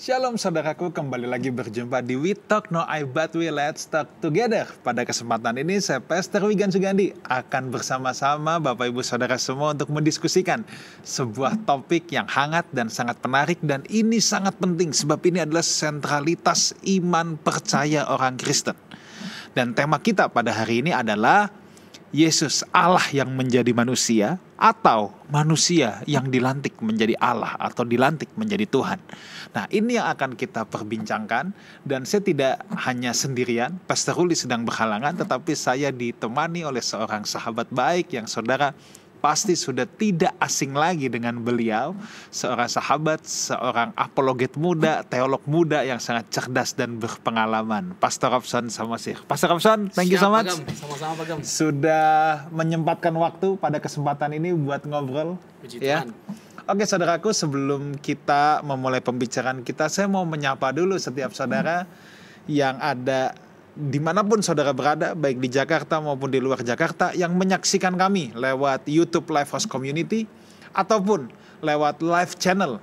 Shalom saudaraku, kembali lagi berjumpa di We Talk No I But We Let's Talk Together. Pada kesempatan ini saya Pastor Wigan Sugandi akan bersama-sama Bapak Ibu Saudara semua untuk mendiskusikan sebuah topik yang hangat dan sangat menarik. Dan ini sangat penting sebab ini adalah sentralitas iman percaya orang Kristen. Dan tema kita pada hari ini adalah Yesus Allah yang menjadi manusia atau manusia yang dilantik menjadi Allah atau dilantik menjadi Tuhan. Nah, ini yang akan kita perbincangkan dan saya tidak hanya sendirian, Pastor Ruli sedang berhalangan, tetapi saya ditemani oleh seorang sahabat baik yang saudara pasti sudah tidak asing lagi dengan beliau, seorang sahabat, seorang apologet muda, teolog muda yang sangat cerdas dan berpengalaman, Pastor Robson Samosir. Pastor Robson, thank you so much. Sama-sama Pak Gam. Sudah menyempatkan waktu pada kesempatan ini buat ngobrol. Puji Ya. Tuhan. Oke saudaraku, sebelum kita memulai pembicaraan kita, saya mau menyapa dulu setiap saudara yang ada dimanapun saudara berada, baik di Jakarta maupun di luar Jakarta, yang menyaksikan kami lewat YouTube Lifehouse Community ataupun lewat live channel.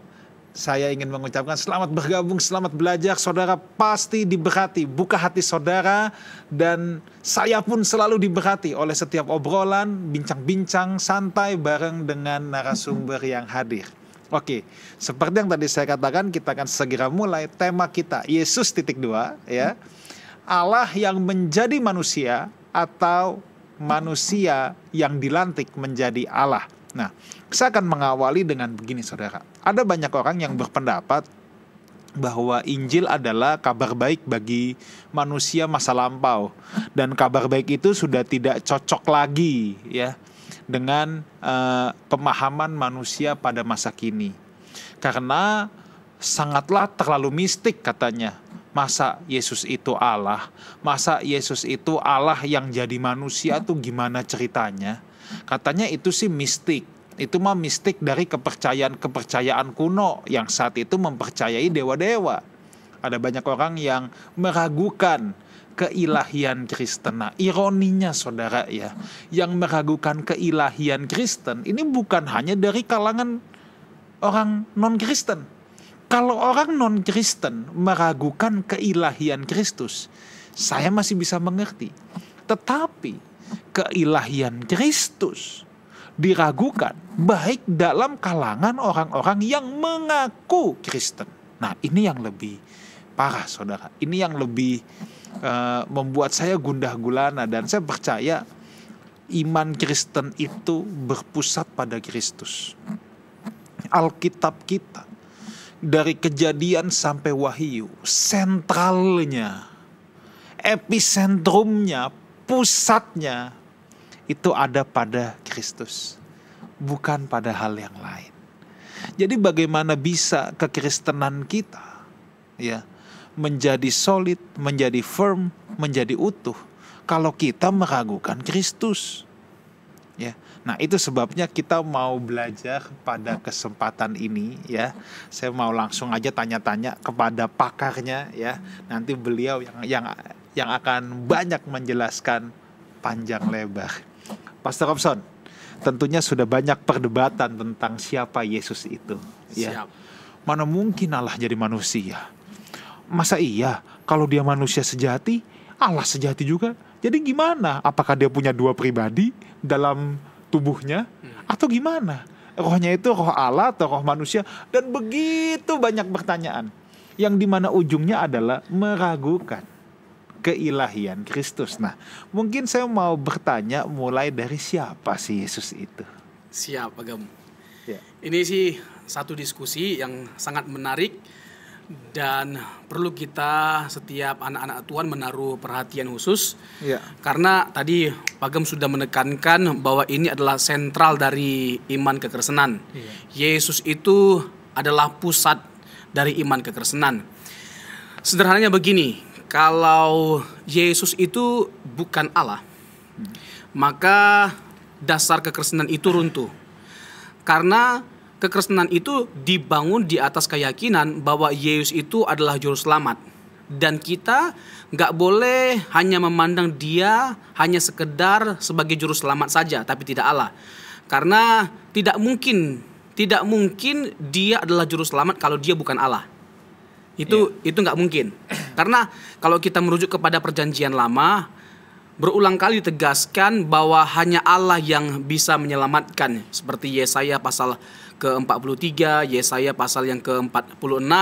Saya ingin mengucapkan selamat bergabung, selamat belajar. Saudara pasti diberkati, buka hati saudara, dan saya pun selalu diberkati oleh setiap obrolan, bincang-bincang santai bareng dengan narasumber yang hadir. Oke, seperti yang tadi saya katakan, kita akan segera mulai tema kita, Yesus titik 2, ya. Allah yang menjadi manusia atau manusia yang dilantik menjadi Allah. Nah, saya akan mengawali dengan begini saudara. Ada banyak orang yang berpendapat bahwa Injil adalah kabar baik bagi manusia masa lampau. Dan kabar baik itu sudah tidak cocok lagi ya dengan pemahaman manusia pada masa kini. Karena sangatlah terlalu mistik katanya. Masa Yesus itu Allah? Masa Yesus itu Allah yang jadi manusia tuh gimana ceritanya? Katanya itu sih mistik. Itu mah mistik dari kepercayaan kuno yang saat itu mempercayai dewa-dewa. Ada banyak orang yang meragukan keilahian Kristen. Nah, ironinya saudara ya, yang meragukan keilahian Kristen ini bukan hanya dari kalangan orang non-Kristen. Kalau orang non-Kristen meragukan keilahian Kristus, saya masih bisa mengerti. Tetapi keilahian Kristus diragukan baik dalam kalangan orang-orang yang mengaku Kristen. Nah, ini yang lebih parah saudara. Ini yang lebih membuat saya gundah gulana, dan saya percaya iman Kristen itu berpusat pada Kristus. Alkitab kita dari Kejadian sampai Wahyu, sentralnya, episentrumnya, pusatnya itu ada pada Kristus, bukan pada hal yang lain. Jadi bagaimana bisa kekristenan kita ya menjadi solid, menjadi firm, menjadi utuh kalau kita meragukan Kristus? Ya. Nah, itu sebabnya kita mau belajar pada kesempatan ini ya. Saya mau langsung aja tanya-tanya kepada pakarnya ya. Nanti beliau yang akan banyak menjelaskan panjang lebar. Pastor Robson, tentunya sudah banyak perdebatan tentang siapa Yesus itu ya. Siap. Mana mungkin Allah jadi manusia? Masa iya kalau dia manusia sejati, Allah sejati juga? Jadi gimana? Apakah dia punya dua pribadi dalam tubuhnya? Atau gimana? Rohnya itu roh Allah atau roh manusia? Dan begitu banyak pertanyaan. Yang dimana ujungnya adalah meragukan keilahian Kristus. Nah, mungkin saya mau bertanya mulai dari siapa sih Yesus itu? Siap Pak Gam. Ya. Ini sih satu diskusi yang sangat menarik, dan perlu kita setiap anak-anak Tuhan menaruh perhatian khusus. Ya. Karena tadi Pak Gam sudah menekankan bahwa ini adalah sentral dari iman kekristenan. Ya. Yesus itu adalah pusat dari iman kekristenan. Sederhananya begini, kalau Yesus itu bukan Allah, maka dasar kekristenan itu runtuh. Karena kekristenan itu dibangun di atas keyakinan bahwa Yesus itu adalah juru selamat. Dan kita gak boleh hanya memandang dia hanya sekedar sebagai juru selamat saja, tapi tidak Allah. Karena tidak mungkin dia adalah juru selamat kalau dia bukan Allah. Itu nggak mungkin. Karena kalau kita merujuk kepada perjanjian lama, berulang kali ditegaskan bahwa hanya Allah yang bisa menyelamatkan. Seperti Yesaya pasal ke-43, Yesaya pasal yang ke-46.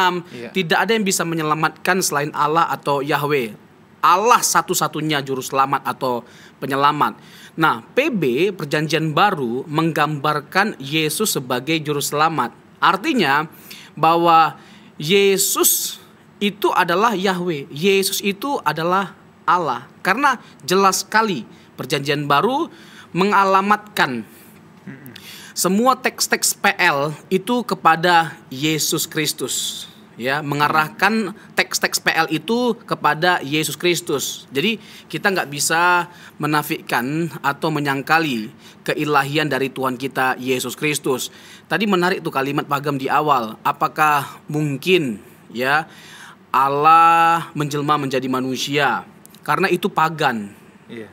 Tidak ada yang bisa menyelamatkan selain Allah atau Yahweh. Allah satu-satunya juru selamat atau penyelamat. Nah, PB Perjanjian Baru menggambarkan Yesus sebagai juru selamat. Artinya bahwa Yesus itu adalah Yahweh. Yesus itu adalah Allah. Karena jelas sekali Perjanjian Baru mengalamatkan semua teks-teks PL itu kepada Yesus Kristus. Ya, mengarahkan teks-teks PL itu kepada Yesus Kristus. Jadi kita nggak bisa menafikan atau menyangkali keilahian dari Tuhan kita Yesus Kristus. Tadi menarik tuh kalimat Pagam di awal. Apakah mungkin ya Allah menjelma menjadi manusia? Karena itu pagan.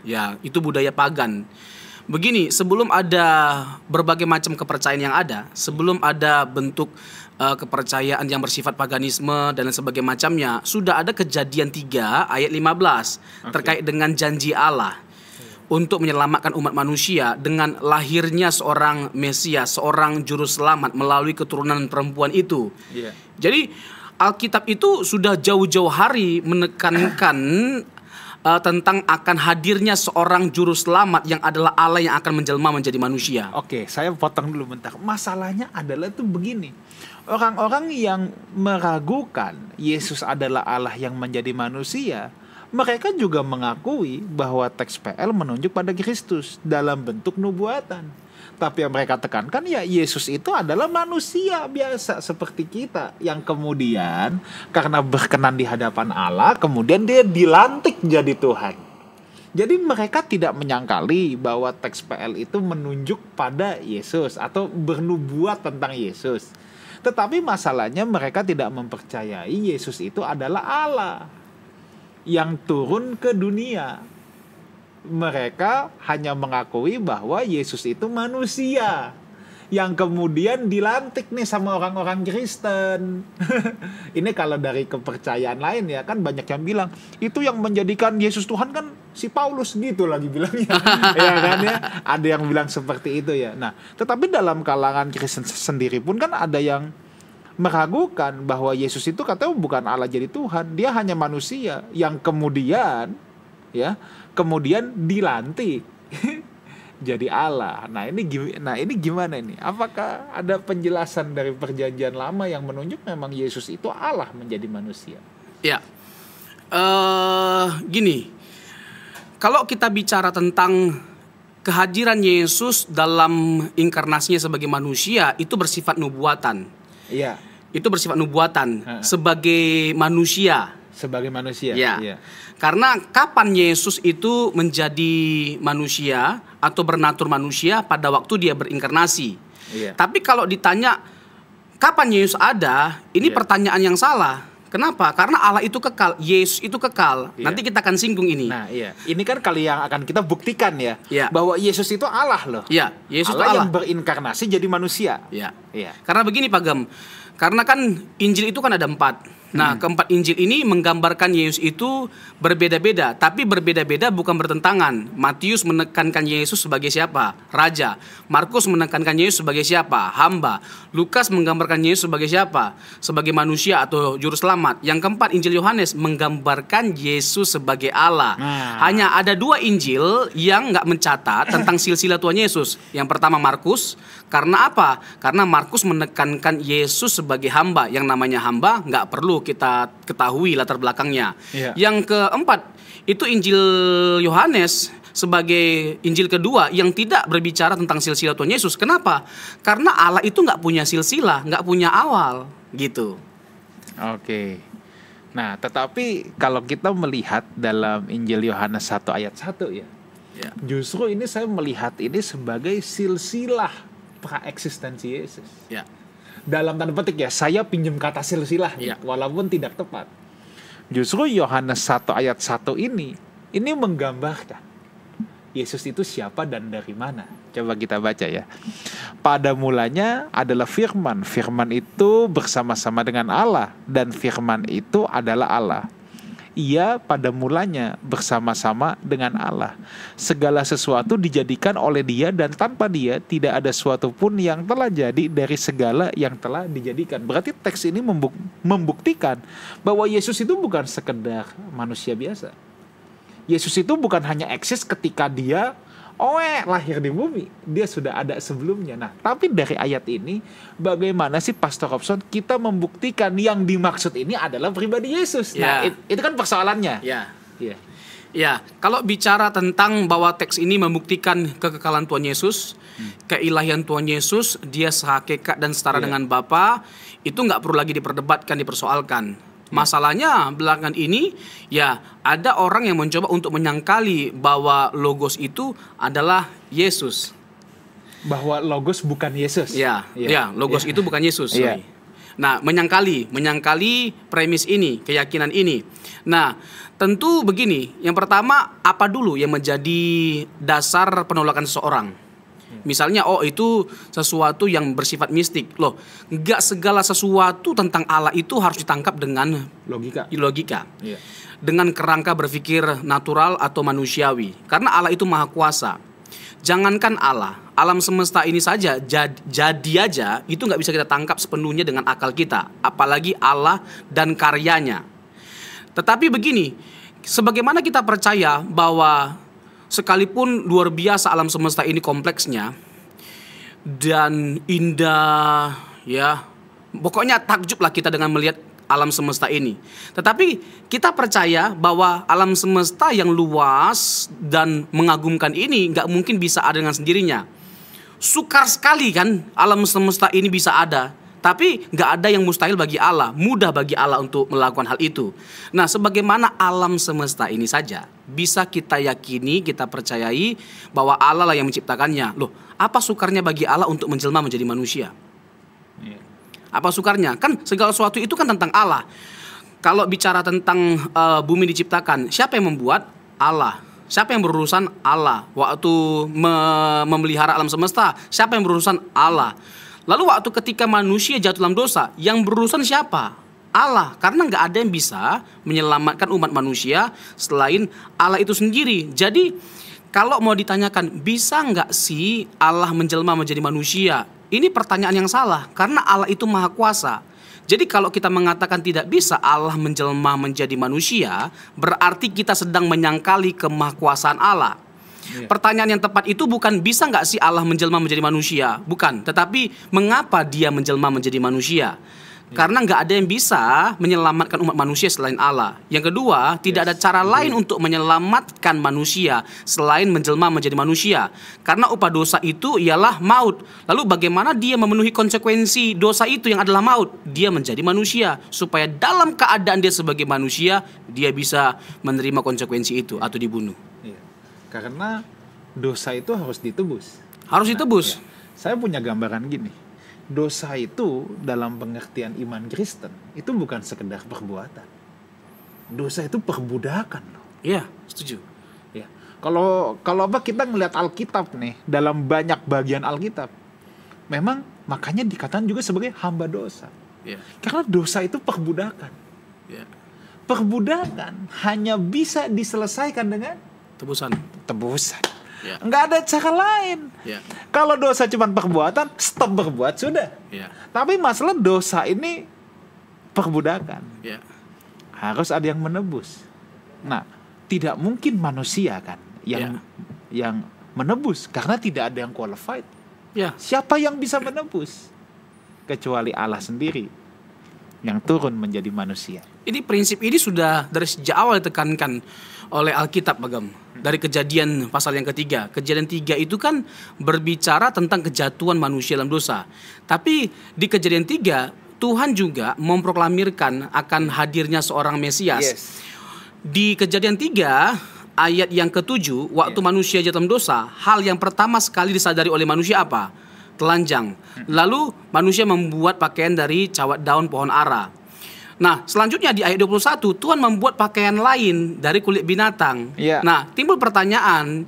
Ya, itu budaya pagan. Begini, sebelum ada berbagai macam kepercayaan yang ada, sebelum ada bentuk kepercayaan yang bersifat paganisme dan sebagainya macamnya, sudah ada Kejadian 3 ayat 15 terkait dengan janji Allah untuk menyelamatkan umat manusia dengan lahirnya seorang Mesias, seorang juru selamat melalui keturunan perempuan itu. Jadi Alkitab itu sudah jauh-jauh hari menekankan tentang akan hadirnya seorang juru selamat yang adalah Allah yang akan menjelma menjadi manusia. Oke, saya potong dulu bentar. Masalahnya adalah tuh begini. Orang-orang yang meragukan Yesus adalah Allah yang menjadi manusia, mereka juga mengakui bahwa teks PL menunjuk pada Kristus dalam bentuk nubuatan. Tapi yang mereka tekankan ya Yesus itu adalah manusia biasa seperti kita, yang kemudian karena berkenan di hadapan Allah, kemudian dia dilantik jadi Tuhan. Jadi mereka tidak menyangkali bahwa teks PL itu menunjuk pada Yesus atau bernubuat tentang Yesus. Tetapi masalahnya mereka tidak mempercayai Yesus itu adalah Allah yang turun ke dunia. Mereka hanya mengakui bahwa Yesus itu manusia yang kemudian dilantik nih sama orang-orang Kristen. Ini kalau dari kepercayaan lain ya kan banyak yang bilang itu yang menjadikan Yesus Tuhan kan si Paulus gitu lagi bilangnya. Ya kan ya, ada yang bilang seperti itu ya. Nah, tetapi dalam kalangan Kristen sendiri pun kan ada yang meragukan bahwa Yesus itu katanya bukan Allah jadi Tuhan, dia hanya manusia yang kemudian dilantik jadi Allah. Nah ini gimana ini? Apakah ada penjelasan dari Perjanjian Lama yang menunjuk memang Yesus itu Allah menjadi manusia? Ya, gini, kalau kita bicara tentang kehadiran Yesus dalam inkarnasinya sebagai manusia, itu bersifat nubuatan. Iya. Itu bersifat nubuatan sebagai manusia. Sebagai manusia. Ya. Iya. Karena kapan Yesus itu menjadi manusia atau bernatur manusia pada waktu dia berinkarnasi. Iya. Tapi kalau ditanya kapan Yesus ada, ini pertanyaan yang salah. Kenapa? Karena Allah itu kekal, Yesus itu kekal. Nanti kita akan singgung ini. Nah, iya. Ini kan kali yang akan kita buktikan ya, Iya. bahwa Yesus itu Allah loh. Iya, Yesus Allah itu Allah yang berinkarnasi jadi manusia. Iya. Iya. Karena begini Pak Gem, karena kan Injil itu kan ada 4. Nah, keempat Injil ini menggambarkan Yesus itu berbeda-beda, tapi berbeda-beda bukan bertentangan. Matius menekankan Yesus sebagai siapa? Raja. Markus menekankan Yesus sebagai siapa? Hamba. Lukas menggambarkan Yesus sebagai siapa? Sebagai manusia atau juru selamat. Yang keempat Injil Yohanes menggambarkan Yesus sebagai Allah. Hanya ada 2 Injil yang nggak mencatat tentang silsilah Tuhan Yesus. Yang pertama Markus. Karena apa? Karena Markus menekankan Yesus sebagai hamba. Yang namanya hamba nggak perlu kita ketahui latar belakangnya. Yang keempat itu Injil Yohanes sebagai Injil kedua yang tidak berbicara tentang silsilah Tuhan Yesus. Kenapa? Karena Allah itu nggak punya silsilah, nggak punya awal, gitu. Oke. Nah, tetapi kalau kita melihat dalam Injil Yohanes 1 ayat 1 ya. Justru ini saya melihat ini sebagai silsilah praeksistensi Yesus. Ya. Dalam tanda petik ya, saya pinjam kata silsilah walaupun tidak tepat. Justru Yohanes 1 ayat 1 ini menggambarkan Yesus itu siapa dan dari mana? Coba kita baca ya. Pada mulanya adalah firman. Firman itu bersama-sama dengan Allah, dan firman itu adalah Allah. Ia pada mulanya bersama-sama dengan Allah. Segala sesuatu dijadikan oleh Dia, dan tanpa Dia tidak ada sesuatu pun yang telah jadi dari segala yang telah dijadikan. Berarti teks ini membuktikan bahwa Yesus itu bukan sekedar manusia biasa. Yesus itu bukan hanya eksis ketika Dia lahir di bumi. Dia sudah ada sebelumnya. Nah, tapi dari ayat ini, bagaimana sih Pastor Robson kita membuktikan yang dimaksud ini adalah pribadi Yesus? Ya. Nah, itu kan persoalannya. Ya. Ya. Ya, kalau bicara tentang bahwa teks ini membuktikan kekekalan Tuhan Yesus, keilahian Tuhan Yesus, Dia sehakikat dan setara dengan Bapa, itu nggak perlu lagi diperdebatkan, dipersoalkan. Masalahnya belakangan ini ya ada orang yang mencoba untuk menyangkali bahwa Logos itu adalah Yesus. Bahwa Logos bukan Yesus. Ya, Logos itu bukan Yesus. Iya. Nah, menyangkali premis ini, keyakinan ini. Nah, tentu begini. Yang pertama, apa dulu yang menjadi dasar penolakan seseorang? Misalnya, itu sesuatu yang bersifat mistik. Loh, nggak segala sesuatu tentang Allah itu harus ditangkap dengan Logika. Iya. Dengan kerangka berpikir natural atau manusiawi. Karena Allah itu maha kuasa. Jangankan Allah, alam semesta ini saja jadi aja itu nggak bisa kita tangkap sepenuhnya dengan akal kita, apalagi Allah dan karyanya. Tetapi begini, sebagaimana kita percaya bahwa sekalipun luar biasa alam semesta ini kompleksnya dan indah, ya pokoknya takjublah kita dengan melihat alam semesta ini. Tetapi kita percaya bahwa alam semesta yang luas dan mengagumkan ini nggak mungkin bisa ada dengan sendirinya. Sukar sekali kan alam semesta ini bisa ada. Tapi nggak ada yang mustahil bagi Allah. Mudah bagi Allah untuk melakukan hal itu. Nah, sebagaimana alam semesta ini saja bisa kita yakini, kita percayai bahwa Allah lah yang menciptakannya. Loh, apa sukarnya bagi Allah untuk menjelma menjadi manusia? Apa sukarnya? Kan segala sesuatu itu kan tentang Allah. Kalau bicara tentang bumi diciptakan, siapa yang membuat? Allah. Siapa yang berurusan? Allah. Waktu memelihara alam semesta, siapa yang berurusan? Allah. Lalu waktu ketika manusia jatuh dalam dosa, yang berurusan siapa? Allah. Karena nggak ada yang bisa menyelamatkan umat manusia selain Allah itu sendiri. Jadi kalau mau ditanyakan, bisa nggak sih Allah menjelma menjadi manusia? Ini pertanyaan yang salah, karena Allah itu maha kuasa. Jadi kalau kita mengatakan tidak bisa Allah menjelma menjadi manusia, berarti kita sedang menyangkali kemahakuasaan Allah. Pertanyaan yang tepat itu bukan bisa nggak sih Allah menjelma menjadi manusia, bukan. Tetapi mengapa Dia menjelma menjadi manusia? Karena nggak ada yang bisa menyelamatkan umat manusia selain Allah. Yang kedua, tidak ada cara lain untuk menyelamatkan manusia selain menjelma menjadi manusia. Karena upah dosa itu ialah maut. Lalu bagaimana Dia memenuhi konsekuensi dosa itu yang adalah maut? Dia menjadi manusia supaya dalam keadaan Dia sebagai manusia, Dia bisa menerima konsekuensi itu atau dibunuh. Karena dosa itu harus ditebus. Harus ditebus. Saya punya gambaran gini. Dosa itu dalam pengertian iman Kristen itu bukan sekedar perbuatan. Dosa itu perbudakan loh. Iya, setuju. Ya. Kalau kita ngelihat Alkitab nih, dalam banyak bagian Alkitab, memang makanya dikatakan juga sebagai hamba dosa. Ya. Karena dosa itu perbudakan. Ya. Perbudakan hanya bisa diselesaikan dengan Tebusan. Ya. Nggak ada cara lain. Ya. Kalau dosa cuma perbuatan, stop berbuat sudah. Ya. Tapi masalah dosa ini perbudakan. Ya. Harus ada yang menebus. Nah, tidak mungkin manusia kan yang menebus, karena tidak ada yang qualified. Ya. Siapa yang bisa menebus? Kecuali Allah sendiri yang turun menjadi manusia. Ini prinsip ini sudah dari sejak awal ditekankan oleh Alkitab, Bagam. Dari Kejadian pasal yang ketiga. Kejadian 3 itu kan berbicara tentang kejatuhan manusia dalam dosa. Tapi di Kejadian 3 Tuhan juga memproklamirkan akan hadirnya seorang Mesias. Di Kejadian 3 ayat yang ke-7, waktu manusia jatuh dalam dosa, hal yang pertama sekali disadari oleh manusia apa? Telanjang. Lalu manusia membuat pakaian dari cawat daun pohon ara. Nah, selanjutnya di ayat 21 Tuhan membuat pakaian lain dari kulit binatang. Nah, timbul pertanyaan,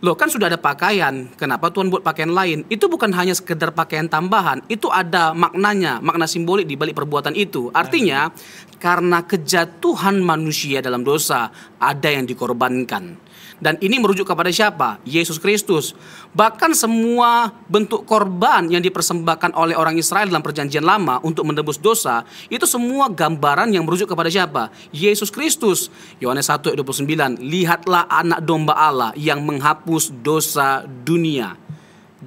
Loh kan sudah ada pakaian, kenapa Tuhan buat pakaian lain? Itu bukan hanya sekedar pakaian tambahan, itu ada maknanya, makna simbolik di balik perbuatan itu. Artinya karena kejatuhan manusia dalam dosa, ada yang dikorbankan. Dan ini merujuk kepada siapa? Yesus Kristus. Bahkan semua bentuk korban yang dipersembahkan oleh orang Israel dalam perjanjian lama untuk menebus dosa, itu semua gambaran yang merujuk kepada siapa? Yesus Kristus. Yohanes 1 ayat 29, lihatlah anak domba Allah yang menghapus dosa dunia.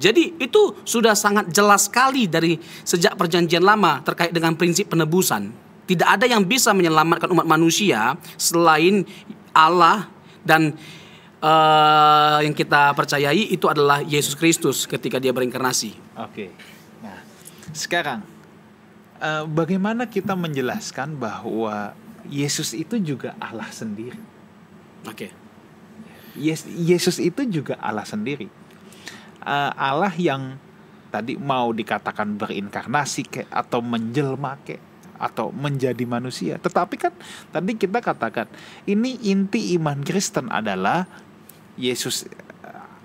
Jadi itu sudah sangat jelas sekali dari sejak perjanjian lama terkait dengan prinsip penebusan. Tidak ada yang bisa menyelamatkan umat manusia selain Allah, dan yang kita percayai itu adalah Yesus Kristus ketika dia berinkarnasi. Oke. Nah, sekarang bagaimana kita menjelaskan bahwa Yesus itu juga Allah sendiri? Oke. Yesus itu juga Allah sendiri. Allah yang tadi mau dikatakan berinkarnasi atau menjelma atau menjadi manusia. Tetapi kan tadi kita katakan ini inti iman Kristen adalah Yesus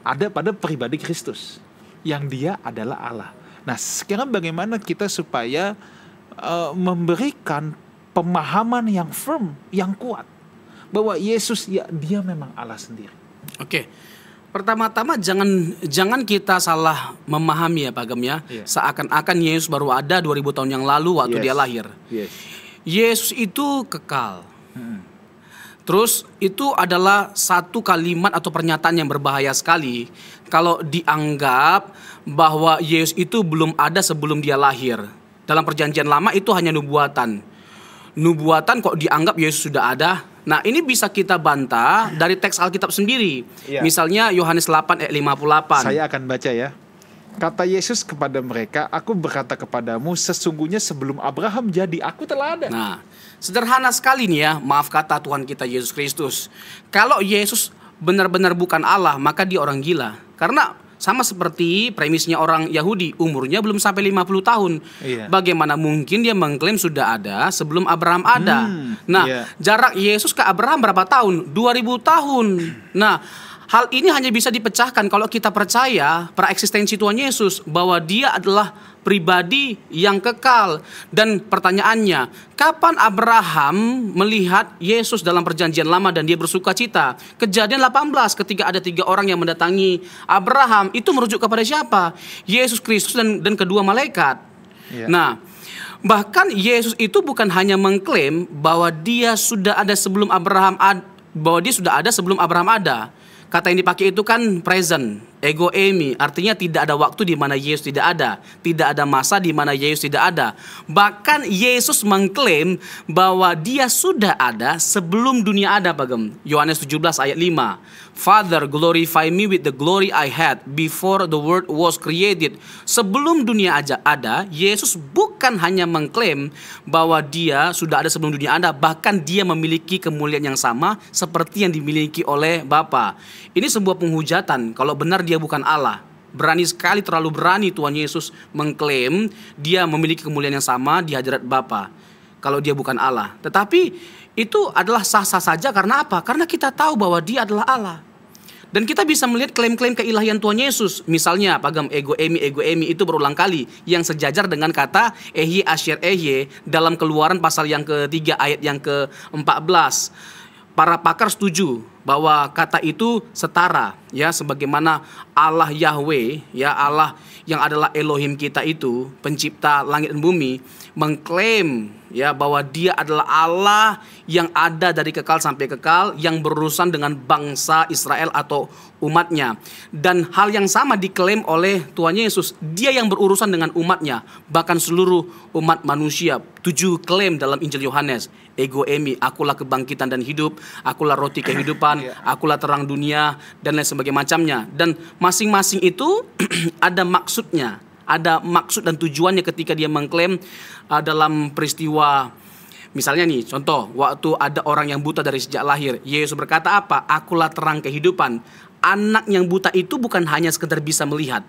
ada pada pribadi Kristus yang dia adalah Allah. Nah, sekarang bagaimana kita supaya memberikan pemahaman yang firm, yang kuat bahwa Yesus ya dia memang Allah sendiri. Oke. Pertama-tama jangan kita salah memahami ya Pak Gem ya. Yeah. Seakan-akan Yesus baru ada 2000 tahun yang lalu waktu dia lahir. Yes. Yesus itu kekal. Terus itu adalah satu kalimat atau pernyataan yang berbahaya sekali kalau dianggap bahwa Yesus itu belum ada sebelum dia lahir. Dalam perjanjian lama itu hanya nubuatan. Nubuatan kok dianggap Yesus sudah ada. Nah, ini bisa kita bantah dari teks Alkitab sendiri. Iya. Misalnya Yohanes 8 ayat 58. Saya akan baca ya. Kata Yesus kepada mereka, aku berkata kepadamu, sesungguhnya sebelum Abraham jadi, aku telah ada. Nah, sederhana sekali nih ya, maaf kata Tuhan kita Yesus Kristus. Kalau Yesus benar-benar bukan Allah, maka dia orang gila. Karena sama seperti premisnya orang Yahudi, umurnya belum sampai 50 tahun. Iya. Bagaimana mungkin dia mengklaim sudah ada sebelum Abraham ada? Nah, iya. jarak Yesus ke Abraham berapa tahun? 2000 tahun. Nah, hal ini hanya bisa dipecahkan kalau kita percaya praeksistensi Tuhan Yesus, bahwa dia adalah pribadi yang kekal. Dan pertanyaannya, kapan Abraham melihat Yesus dalam perjanjian lama dan dia bersuka cita? Kejadian 18 ketika ada 3 orang yang mendatangi Abraham, itu merujuk kepada siapa? Yesus Kristus dan kedua malaikat. Iya. Nah, bahkan Yesus itu bukan hanya mengklaim bahwa dia sudah ada sebelum Abraham ada. Kata yang dipakai itu kan present, ego eimi, artinya tidak ada waktu di mana Yesus tidak ada, tidak ada masa di mana Yesus tidak ada. Bahkan Yesus mengklaim bahwa dia sudah ada sebelum dunia ada, Pak Gem. Yohanes 17 ayat 5. Father, glorify me with the glory I had before the world was created. Sebelum dunia aja ada, Yesus bukan hanya mengklaim bahwa dia sudah ada sebelum dunia ada, bahkan dia memiliki kemuliaan yang sama seperti yang dimiliki oleh Bapa. Ini sebuah penghujatan kalau benar dia bukan Allah. Berani sekali, terlalu berani Tuhan Yesus mengklaim dia memiliki kemuliaan yang sama di hadirat Bapa kalau dia bukan Allah. Tetapi itu adalah sah-sah saja karena apa? Karena kita tahu bahwa dia adalah Allah. Dan kita bisa melihat klaim-klaim keilahian Tuhan Yesus. Misalnya, pagam ego emi itu berulang kali, yang sejajar dengan kata ehye asyir ehye dalam Keluaran pasal yang ke-3 ayat yang ke-14. Para pakar setuju bahwa kata itu setara, ya, sebagaimana Allah Yahweh, ya, Allah yang adalah Elohim kita itu, pencipta langit dan bumi, mengklaim ya bahwa dia adalah Allah yang ada dari kekal sampai kekal, yang berurusan dengan bangsa Israel atau umatnya. Dan hal yang sama diklaim oleh Tuhan Yesus, dia yang berurusan dengan umatnya, bahkan seluruh umat manusia. 7 klaim dalam Injil Yohanes, ego emi, akulah kebangkitan dan hidup, akulah roti kehidupan, akulah terang dunia, dan lain sebagainya macamnya. Dan masing-masing itu ada maksudnya, ada maksud dan tujuannya ketika dia mengklaim dalam peristiwa. Misalnya nih, contoh, waktu ada orang yang buta dari sejak lahir, Yesus berkata apa? Akulah terang kehidupan. Anak yang buta itu bukan hanya sekedar bisa melihat,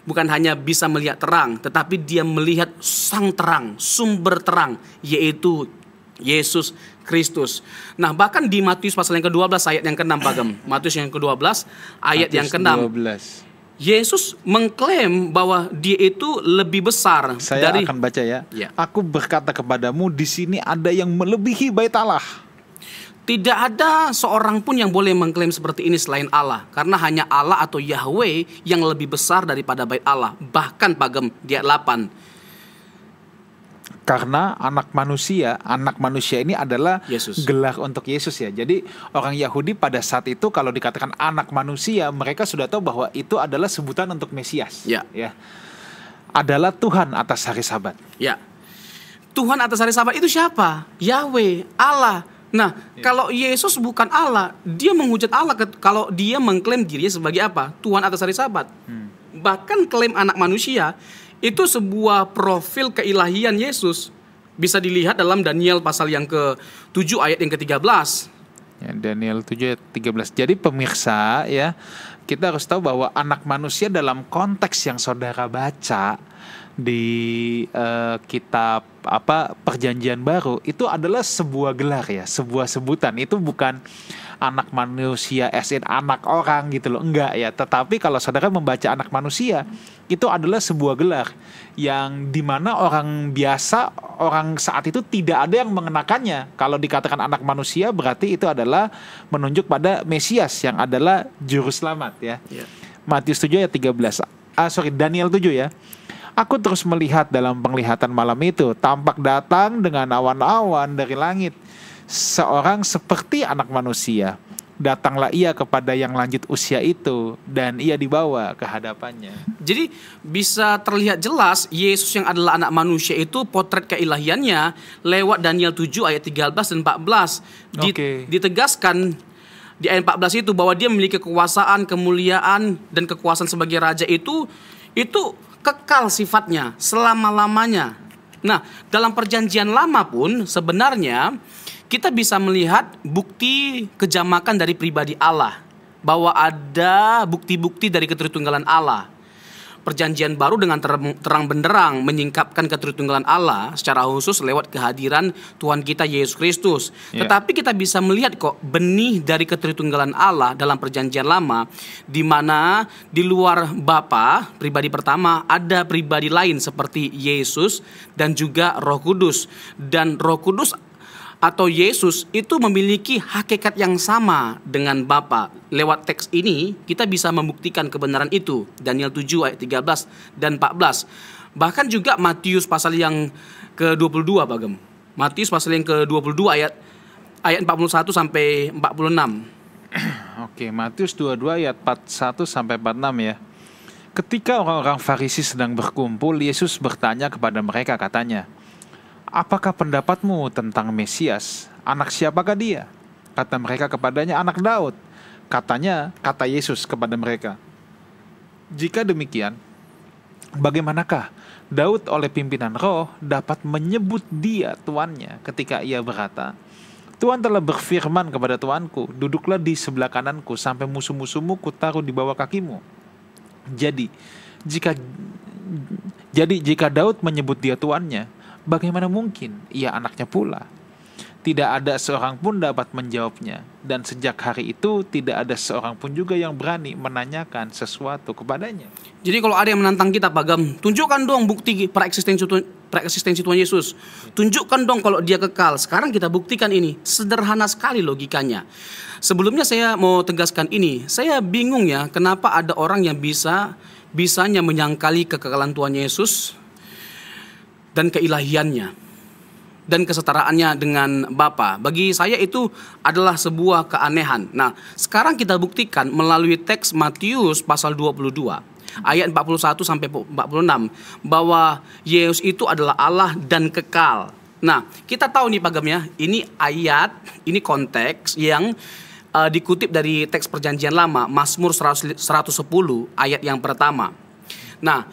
bukan hanya bisa melihat terang, tetapi dia melihat sang terang, sumber terang, yaitu Yesus Kristus. Nah, bahkan di Matius pasal yang ke-12 ayat yang ke-6 Pagem. Matius yang ke-12 ayat yang ke-6. 12. Yesus mengklaim bahwa dia itu lebih besar Saya dari akan baca ya. Ya. Aku berkata kepadamu, di sini ada yang melebihi bait Allah. Tidak ada seorang pun yang boleh mengklaim seperti ini selain Allah, karena hanya Allah atau Yahweh yang lebih besar daripada bait Allah. Bahkan Pagem di ayat 8. Karena anak manusia ini adalah Yesus. gelar untuk Yesus ya. Jadi orang Yahudi pada saat itu kalau dikatakan anak manusia, mereka sudah tahu bahwa itu adalah sebutan untuk Mesias. Ya. Ya. Adalah Tuhan atas hari Sabat. Ya. Tuhan atas hari Sabat itu siapa? Yahweh, Allah. Nah, kalau Yesus bukan Allah, dia menghujat Allah kalau dia mengklaim dirinya sebagai apa? Tuhan atas hari Sabat. Bahkan klaim anak manusia itu sebuah profil keilahian Yesus. Bisa dilihat dalam Daniel pasal yang ke-7 ayat yang ke-13. Ya, Daniel 7 ayat 13. Jadi pemirsa ya, kita harus tahu bahwa anak manusia dalam konteks yang saudara baca di kitab Perjanjian Baru itu adalah sebuah gelar ya, sebuah sebutan. Itu bukan anak manusia as in anak orang gitu loh, enggak ya. Tetapi kalau saudara membaca anak manusia, itu adalah sebuah gelar yang dimana orang biasa, orang saat itu tidak ada yang mengenakannya. Kalau dikatakan anak manusia berarti itu adalah menunjuk pada Mesias yang adalah juru selamat ya. Matius 7 ayat 13. Daniel 7 ya. Aku terus melihat dalam penglihatan malam itu, tampak datang dengan awan-awan dari langit seorang seperti anak manusia. Datanglah ia kepada yang lanjut usia itu, dan ia dibawa ke hadapannya. Jadi bisa terlihat jelas Yesus yang adalah anak manusia itu potret keilahiannya lewat Daniel 7 ayat 13 dan 14. Ditegaskan di ayat 14 itu bahwa dia memiliki kekuasaan, kemuliaan, dan kekuasaan sebagai raja itu kekal sifatnya selama-lamanya. Nah, dalam perjanjian lama pun sebenarnya kita bisa melihat bukti kejamakan dari pribadi Allah, bahwa ada bukti-bukti dari keteritunggalan Allah. Perjanjian baru dengan terang benderang menyingkapkan keteritunggalan Allah secara khusus lewat kehadiran Tuhan kita Yesus Kristus. Tetapi kita bisa melihat kok benih dari keteritunggalan Allah dalam perjanjian lama, di mana di luar Bapa pribadi pertama ada pribadi lain seperti Yesus dan juga Roh Kudus. Dan Roh Kudus atau Yesus itu memiliki hakikat yang sama dengan Bapa. Lewat teks ini kita bisa membuktikan kebenaran itu. Daniel 7 ayat 13 dan 14. Bahkan juga Matius pasal yang ke-22 Bagem. Matius pasal yang ke-22 ayat 41 sampai 46. Oke, Matius 22 ayat 41 sampai 46 ya. Ketika orang-orang Farisi sedang berkumpul, Yesus bertanya kepada mereka, katanya, "Apakah pendapatmu tentang Mesias? Anak siapakah dia?" Kata mereka kepadanya, "Anak Daud." Kata Yesus kepada mereka, "Jika demikian, bagaimanakah Daud oleh pimpinan roh dapat menyebut dia tuannya ketika ia berkata, Tuhan telah berfirman kepada Tuanku, duduklah di sebelah kananku sampai musuh-musuhmu kutaruh di bawah kakimu." Jadi jika Daud menyebut dia tuannya, bagaimana mungkin ia anaknya pula? Tidak ada seorang pun dapat menjawabnya. Dan sejak hari itu tidak ada seorang pun juga yang berani menanyakan sesuatu kepadanya. Jadi kalau ada yang menantang kita, Pagam, tunjukkan dong bukti preeksistensi Tuhan Yesus. Tunjukkan dong kalau dia kekal. Sekarang kita buktikan ini. Sederhana sekali logikanya. Sebelumnya saya mau tegaskan ini. Saya bingung ya, kenapa ada orang yang bisanya menyangkali kekekalan Tuhan Yesus dan keilahiannya dan kesetaraannya dengan Bapa. Bagi saya itu adalah sebuah keanehan. Nah, sekarang kita buktikan melalui teks Matius pasal 22 ayat 41 sampai 46 bahwa Yesus itu adalah Allah dan kekal. Nah, kita tahu nih Pagam ya, ini ayat, ini konteks yang dikutip dari teks perjanjian lama, Mazmur 110 ayat yang pertama. Nah,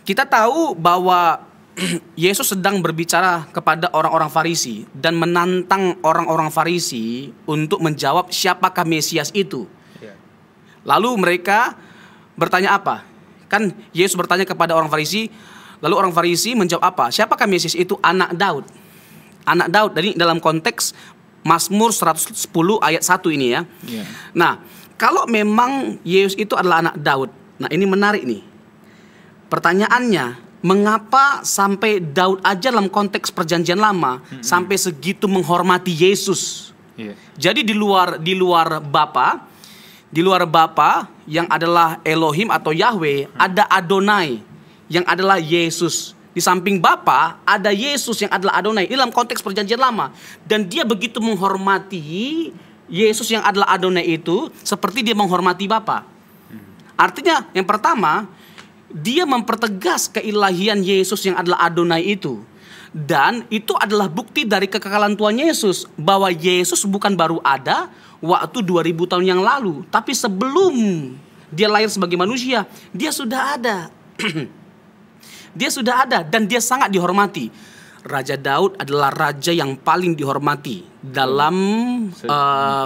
kita tahu bahwa Yesus sedang berbicara kepada orang-orang Farisi dan menantang orang-orang Farisi untuk menjawab siapakah Mesias itu. Lalu mereka bertanya apa? Kan Yesus bertanya kepada orang Farisi, lalu orang Farisi menjawab apa? Siapakah Mesias itu? Anak Daud. anak Daud. Dari dalam konteks Mazmur 110 ayat 1 ini ya. Iya. Nah, kalau memang Yesus itu adalah anak Daud. Nah, ini menarik nih. Pertanyaannya, mengapa sampai Daud aja dalam konteks perjanjian lama sampai segitu menghormati Yesus? Iya. Jadi di luar Bapa yang adalah Elohim atau Yahweh, ada Adonai yang adalah Yesus. Di samping Bapa ada Yesus yang adalah Adonai. Ini dalam konteks perjanjian lama. Dan dia begitu menghormati Yesus yang adalah Adonai itu seperti dia menghormati Bapa. Artinya yang pertama, dia mempertegas keilahian Yesus yang adalah Adonai itu. Dan itu adalah bukti dari kekekalan Tuhan Yesus, bahwa Yesus bukan baru ada waktu 2000 tahun yang lalu, tapi sebelum dia lahir sebagai manusia, dia sudah ada. Dia sudah ada dan dia sangat dihormati. Raja Daud adalah raja yang paling dihormati dalam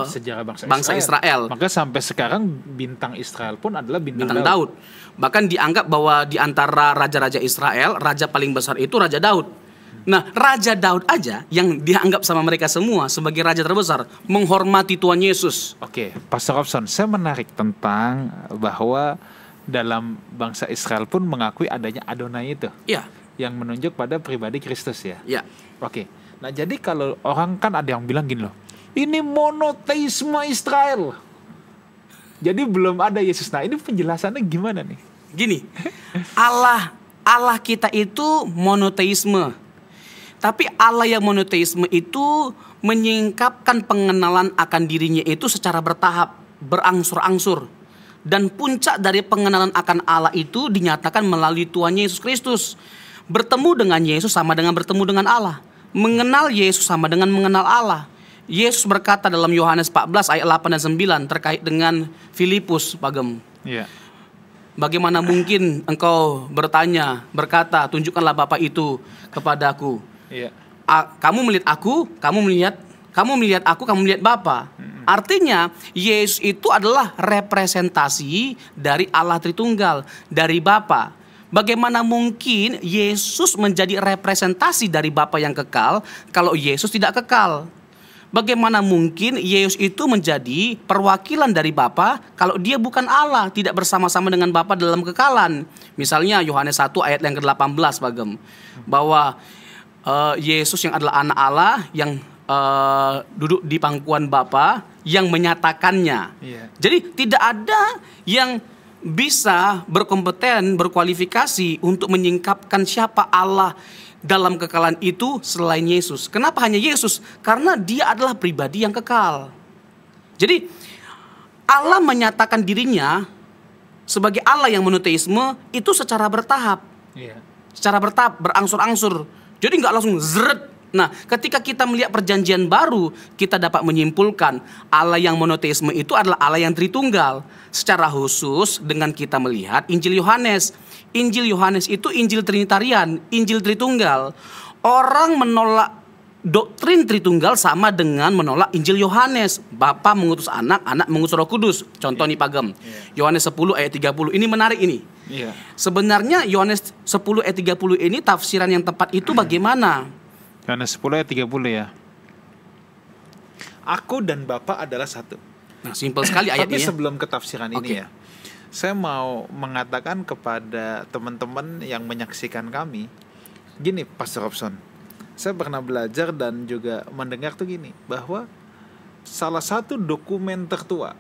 sejarah bangsa Israel. Maka sampai sekarang bintang Israel pun adalah bintang Daud. Bahkan dianggap bahwa di antara raja-raja Israel, raja paling besar itu Raja Daud. Nah, Raja Daud aja yang dianggap sama mereka semua sebagai raja terbesar, menghormati Tuhan Yesus. Oke, Pastor Robson, saya menarik tentang bahwa dalam bangsa Israel pun mengakui adanya Adonai itu. Iya. Yang menunjuk pada pribadi Kristus ya. Iya. Oke. Nah, jadi kalau orang kan ada yang bilang gini loh, ini monoteisme Israel. Jadi belum ada Yesus. Nah, ini penjelasannya gimana nih? Gini, Allah kita itu monoteisme. Tapi Allah yang monoteisme itu menyingkapkan pengenalan akan dirinya itu secara bertahap, berangsur-angsur. Dan puncak dari pengenalan akan Allah itu dinyatakan melalui Tuhan Yesus Kristus. Bertemu dengan Yesus sama dengan bertemu dengan Allah. Mengenal Yesus sama dengan mengenal Allah. Yesus berkata dalam Yohanes 14 ayat 8 dan 9 terkait dengan Filipus, Pak Gem. Iya. Bagaimana mungkin engkau berkata, tunjukkanlah Bapa itu kepadaku. Iya. Kamu melihat aku, kamu melihat aku, kamu melihat Bapa. Artinya Yesus itu adalah representasi dari Allah Tritunggal, dari Bapa. Bagaimana mungkin Yesus menjadi representasi dari Bapa yang kekal kalau Yesus tidak kekal? Bagaimana mungkin Yesus itu menjadi perwakilan dari Bapa kalau dia bukan Allah, tidak bersama-sama dengan Bapa dalam kekalan? Misalnya Yohanes 1 ayat yang ke-18, Pak Gem, bahwa Yesus yang adalah anak Allah yang duduk di pangkuan Bapa yang menyatakannya. Iya. Jadi tidak ada yang bisa berkompeten, berkualifikasi untuk menyingkapkan siapa Allah dalam kekalan itu selain Yesus. Kenapa hanya Yesus? Karena dia adalah pribadi yang kekal. Jadi Allah menyatakan dirinya sebagai Allah yang monoteisme itu secara bertahap. Iya. Secara bertahap, berangsur-angsur. Jadi nggak langsung zret. Nah, ketika kita melihat perjanjian baru, kita dapat menyimpulkan Allah yang monoteisme itu adalah Allah yang Tritunggal. Secara khusus dengan kita melihat Injil Yohanes. Injil Yohanes itu Injil Trinitarian, Injil Tritunggal. Orang menolak doktrin Tritunggal sama dengan menolak Injil Yohanes. Bapa mengutus anak, anak mengutus Roh Kudus. Contoh nih Pak Gem. Yohanes 10 ayat 30. Ini menarik ini. Iya. Sebenarnya Yohanes 10 ayat 30 ini tafsiran yang tepat itu bagaimana? Yohanes 10 ayat 30 ya. Aku dan Bapa adalah satu. Nah, simpel sekali ayatnya. Tapi Ya. sebelum ke tafsiran Oke. ini ya, saya mau mengatakan kepada teman-teman yang menyaksikan kami, gini Pastor Robson, saya pernah belajar dan juga mendengar tuh gini, bahwa salah satu dokumen tertua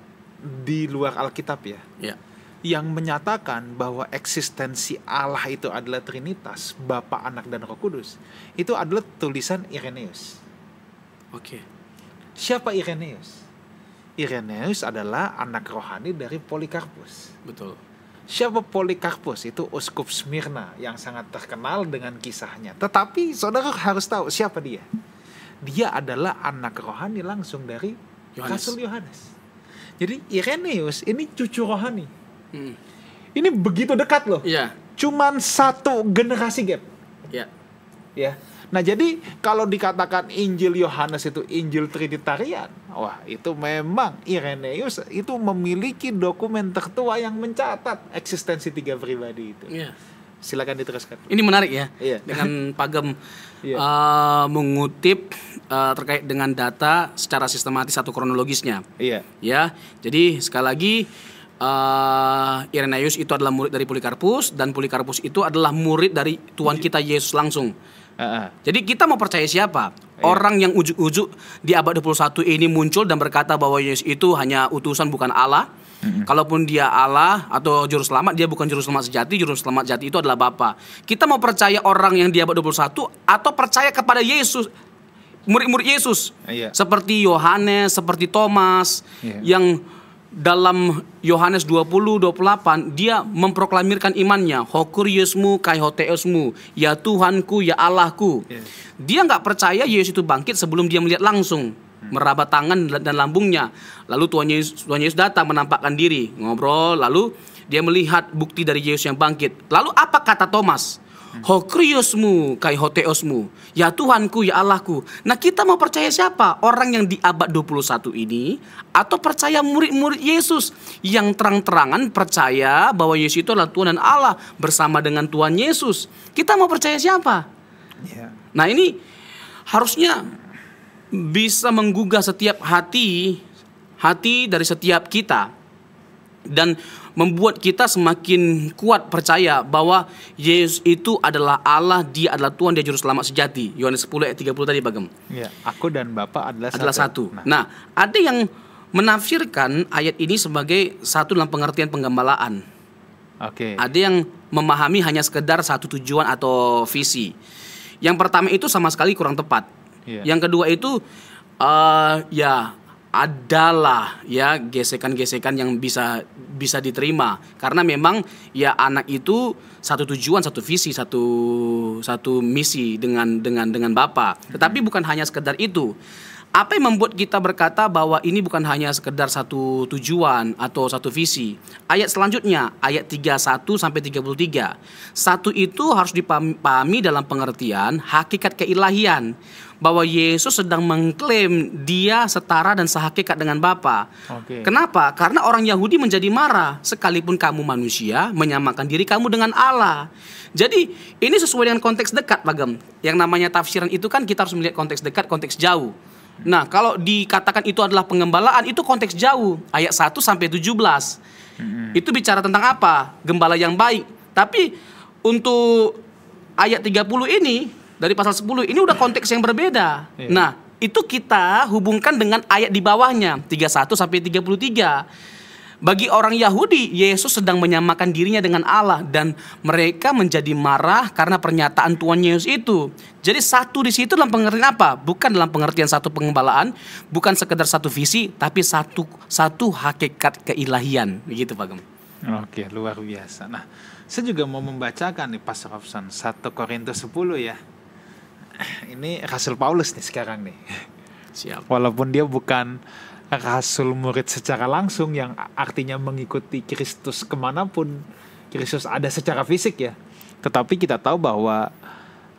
di luar Alkitab ya, Ya. yang menyatakan bahwa eksistensi Allah itu adalah Trinitas, Bapa, Anak, dan Roh Kudus, itu adalah tulisan Irenaeus. Oke. Siapa Irenaeus? Irenaeus adalah anak rohani dari Polikarpus. Betul. Siapa Polikarpus? Itu uskup Smyrna yang sangat terkenal dengan kisahnya. Tetapi saudara harus tahu siapa dia. Dia adalah anak rohani langsung dari Rasul Yohanes. Jadi Irenaeus ini cucu rohani. Ini begitu dekat loh. Iya. Cuman satu generasi gap. Ya. Ya. Nah, jadi kalau dikatakan Injil Yohanes itu Injil Trinitarian, wah itu memang Irenaeus itu memiliki dokumen tertua yang mencatat eksistensi tiga pribadi itu. Iya. Silakan diteruskan. Ini menarik ya, Iya. dengan Pagem Iya. mengutip terkait dengan data secara sistematis atau kronologisnya. Iya. Ya, jadi sekali lagi Irenaeus itu adalah murid dari Polikarpus dan Polikarpus itu adalah murid dari Tuhan kita Yesus langsung. Jadi kita mau percaya siapa? Orang yang ujuk-ujuk di abad 21 ini muncul dan berkata bahwa Yesus itu hanya utusan bukan Allah. Kalaupun dia Allah atau juru selamat, dia bukan juru selamat sejati. Juru selamat sejati itu adalah Bapa. Kita mau percaya orang yang di abad 21 atau percaya kepada Yesus, murid-murid Yesus. Seperti Yohanes, seperti Thomas, yang dalam Yohanes 20:28 dia memproklamirkan imannya, Hokuriosmu kai hoteosmu, ya Tuhanku ya Allahku. Dia nggak percaya Yesus itu bangkit sebelum dia melihat langsung, meraba tangan dan lambungnya. Lalu Tuhan Yesus datang menampakkan diri, ngobrol, lalu dia melihat bukti dari Yesus yang bangkit. Lalu apa kata Thomas? Hokriosmu kai hoteosmu, ya Tuhanku ya Allahku. Nah, kita mau percaya siapa? Orang yang di abad 21 ini atau percaya murid-murid Yesus yang terang-terangan percaya bahwa Yesus itu adalah Tuhan dan Allah bersama dengan Tuhan Yesus? Kita mau percaya siapa? Nah, ini harusnya bisa menggugah setiap hati dari setiap kita dan membuat kita semakin kuat percaya bahwa Yesus itu adalah Allah, dia adalah Tuhan, dia juru selamat sejati. Yohanes 10 ayat 30 tadi, Bagem. Ya, aku dan Bapa adalah satu. Nah, ada yang menafsirkan ayat ini sebagai satu dalam pengertian penggembalaan. Ada yang memahami hanya sekedar satu tujuan atau visi. Yang pertama itu sama sekali kurang tepat. Yang kedua itu adalah ya gesekan-gesekan yang bisa diterima karena memang ya anak itu satu tujuan, satu visi, satu misi dengan Bapa. Tetapi bukan hanya sekedar itu. Apa yang membuat kita berkata bahwa ini bukan hanya sekedar satu tujuan atau satu visi? Ayat selanjutnya, ayat 31 sampai 33. Satu itu harus dipahami dalam pengertian hakikat keilahian, bahwa Yesus sedang mengklaim dia setara dan sehakikat dengan Bapa. Kenapa? Karena orang Yahudi menjadi marah, sekalipun kamu manusia menyamakan diri kamu dengan Allah. Jadi ini sesuai dengan konteks dekat, Bagem. Yang namanya tafsiran itu kan kita harus melihat konteks dekat, konteks jauh. Nah, kalau dikatakan itu adalah pengembalaan, itu konteks jauh. Ayat 1 sampai 17. Itu bicara tentang apa? Gembala yang baik. Tapi untuk ayat 30 ini, dari pasal 10, ini udah konteks yang berbeda. Nah, itu kita hubungkan dengan ayat di bawahnya, 31 sampai 33. Bagi orang Yahudi, Yesus sedang menyamakan dirinya dengan Allah dan mereka menjadi marah karena pernyataan Tuhan Yesus itu. Jadi satu di situ dalam pengertian apa? Bukan dalam pengertian satu pengembalaan, bukan sekedar satu visi, tapi satu hakikat keilahian. Begitu, Pak Gem. Oke, luar biasa. Nah, saya juga mau membacakan nih Pastor Hobson 1 Korintus 10 ya. Ini Rasul Paulus nih sekarang nih. Siap. Walaupun dia bukan rasul murid secara langsung yang artinya mengikuti Kristus kemanapun Kristus ada secara fisik ya. Tetapi kita tahu bahwa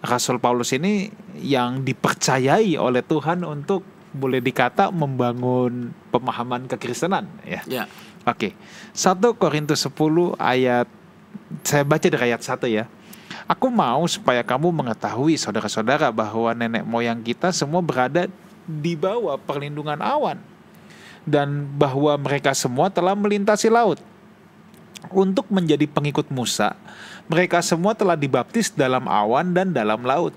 Rasul Paulus ini yang dipercayai oleh Tuhan untuk boleh dikata membangun pemahaman kekristenan ya. Oke. 1 Korintus 10 ayat, saya baca dari ayat 1 ya. Aku mau supaya kamu mengetahui saudara-saudara bahwa nenek moyang kita semua berada di bawah perlindungan awan, dan bahwa mereka semua telah melintasi laut untuk menjadi pengikut Musa. Mereka semua telah dibaptis dalam awan dan dalam laut.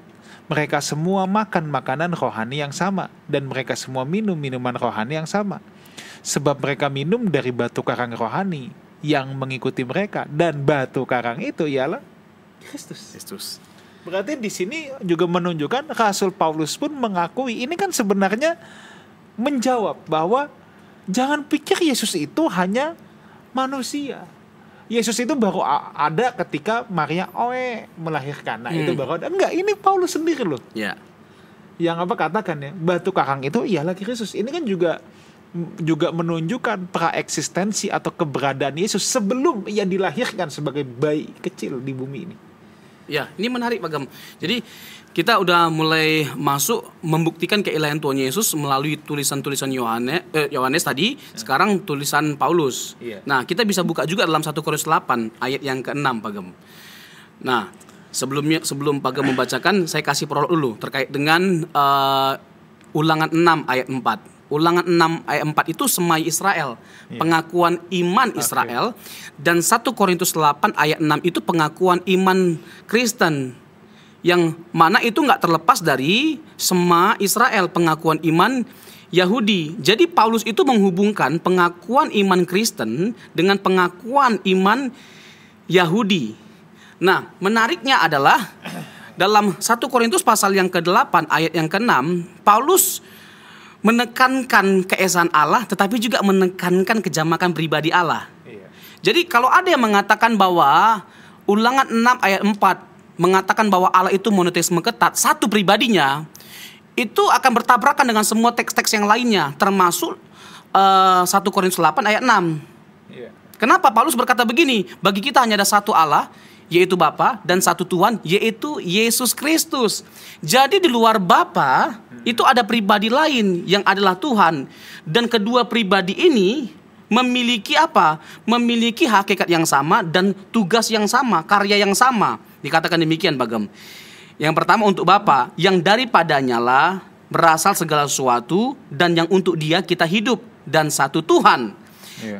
Mereka semua makan makanan rohani yang sama, dan mereka semua minum minuman rohani yang sama. Sebab mereka minum dari batu karang rohani yang mengikuti mereka, dan batu karang itu ialah Kristus. Berarti di sini juga menunjukkan Rasul Paulus pun mengakui, ini kan sebenarnya menjawab bahwa jangan pikir Yesus itu hanya manusia. Yesus itu baru ada ketika Maria melahirkan. Nah, itu baru ada. Enggak, ini Paulus sendiri loh. Yang katakan ya, batu karang itu ialah Kristus. Ini kan juga menunjukkan praeksistensi atau keberadaan Yesus sebelum ia dilahirkan sebagai bayi kecil di bumi ini. Ya, ini menarik, Pak Gem. Jadi kita udah mulai masuk membuktikan keilahian Tuhan Yesus melalui tulisan-tulisan Yohanes tadi, sekarang tulisan Paulus. Nah, kita bisa buka juga dalam 1 Korintus 8 ayat yang ke-6, Pak Gem. Nah, sebelum Paga membacakan, saya kasih prolog dulu terkait dengan Ulangan 6 ayat 4. Ulangan 6 ayat 4 itu semai Israel, pengakuan iman Israel. Dan 1 Korintus 8 ayat 6 itu pengakuan iman Kristen, yang mana itu nggak terlepas dari sema Israel, pengakuan iman Yahudi. Jadi Paulus itu menghubungkan pengakuan iman Kristen dengan pengakuan iman Yahudi. Nah, menariknya adalah dalam 1 Korintus pasal yang ke-8 ayat yang ke-6, Paulus menekankan keesaan Allah, tetapi juga menekankan kejamakan pribadi Allah. Jadi kalau ada yang mengatakan bahwa Ulangan 6 ayat 4 mengatakan bahwa Allah itu monoteisme ketat, satu pribadinya, itu akan bertabrakan dengan semua teks-teks yang lainnya, termasuk 1 Korintus 8 ayat 6. Kenapa Paulus berkata begini? Bagi kita hanya ada satu Allah, yaitu Bapa, dan satu Tuhan, yaitu Yesus Kristus. Jadi di luar Bapa itu ada pribadi lain yang adalah Tuhan, dan kedua pribadi ini memiliki apa? Memiliki hakikat yang sama dan tugas yang sama, karya yang sama. Dikatakan demikian, Bagem. Yang pertama untuk Bapa, yang daripadanya lah berasal segala sesuatu, dan yang untuk Dia kita hidup, dan satu Tuhan,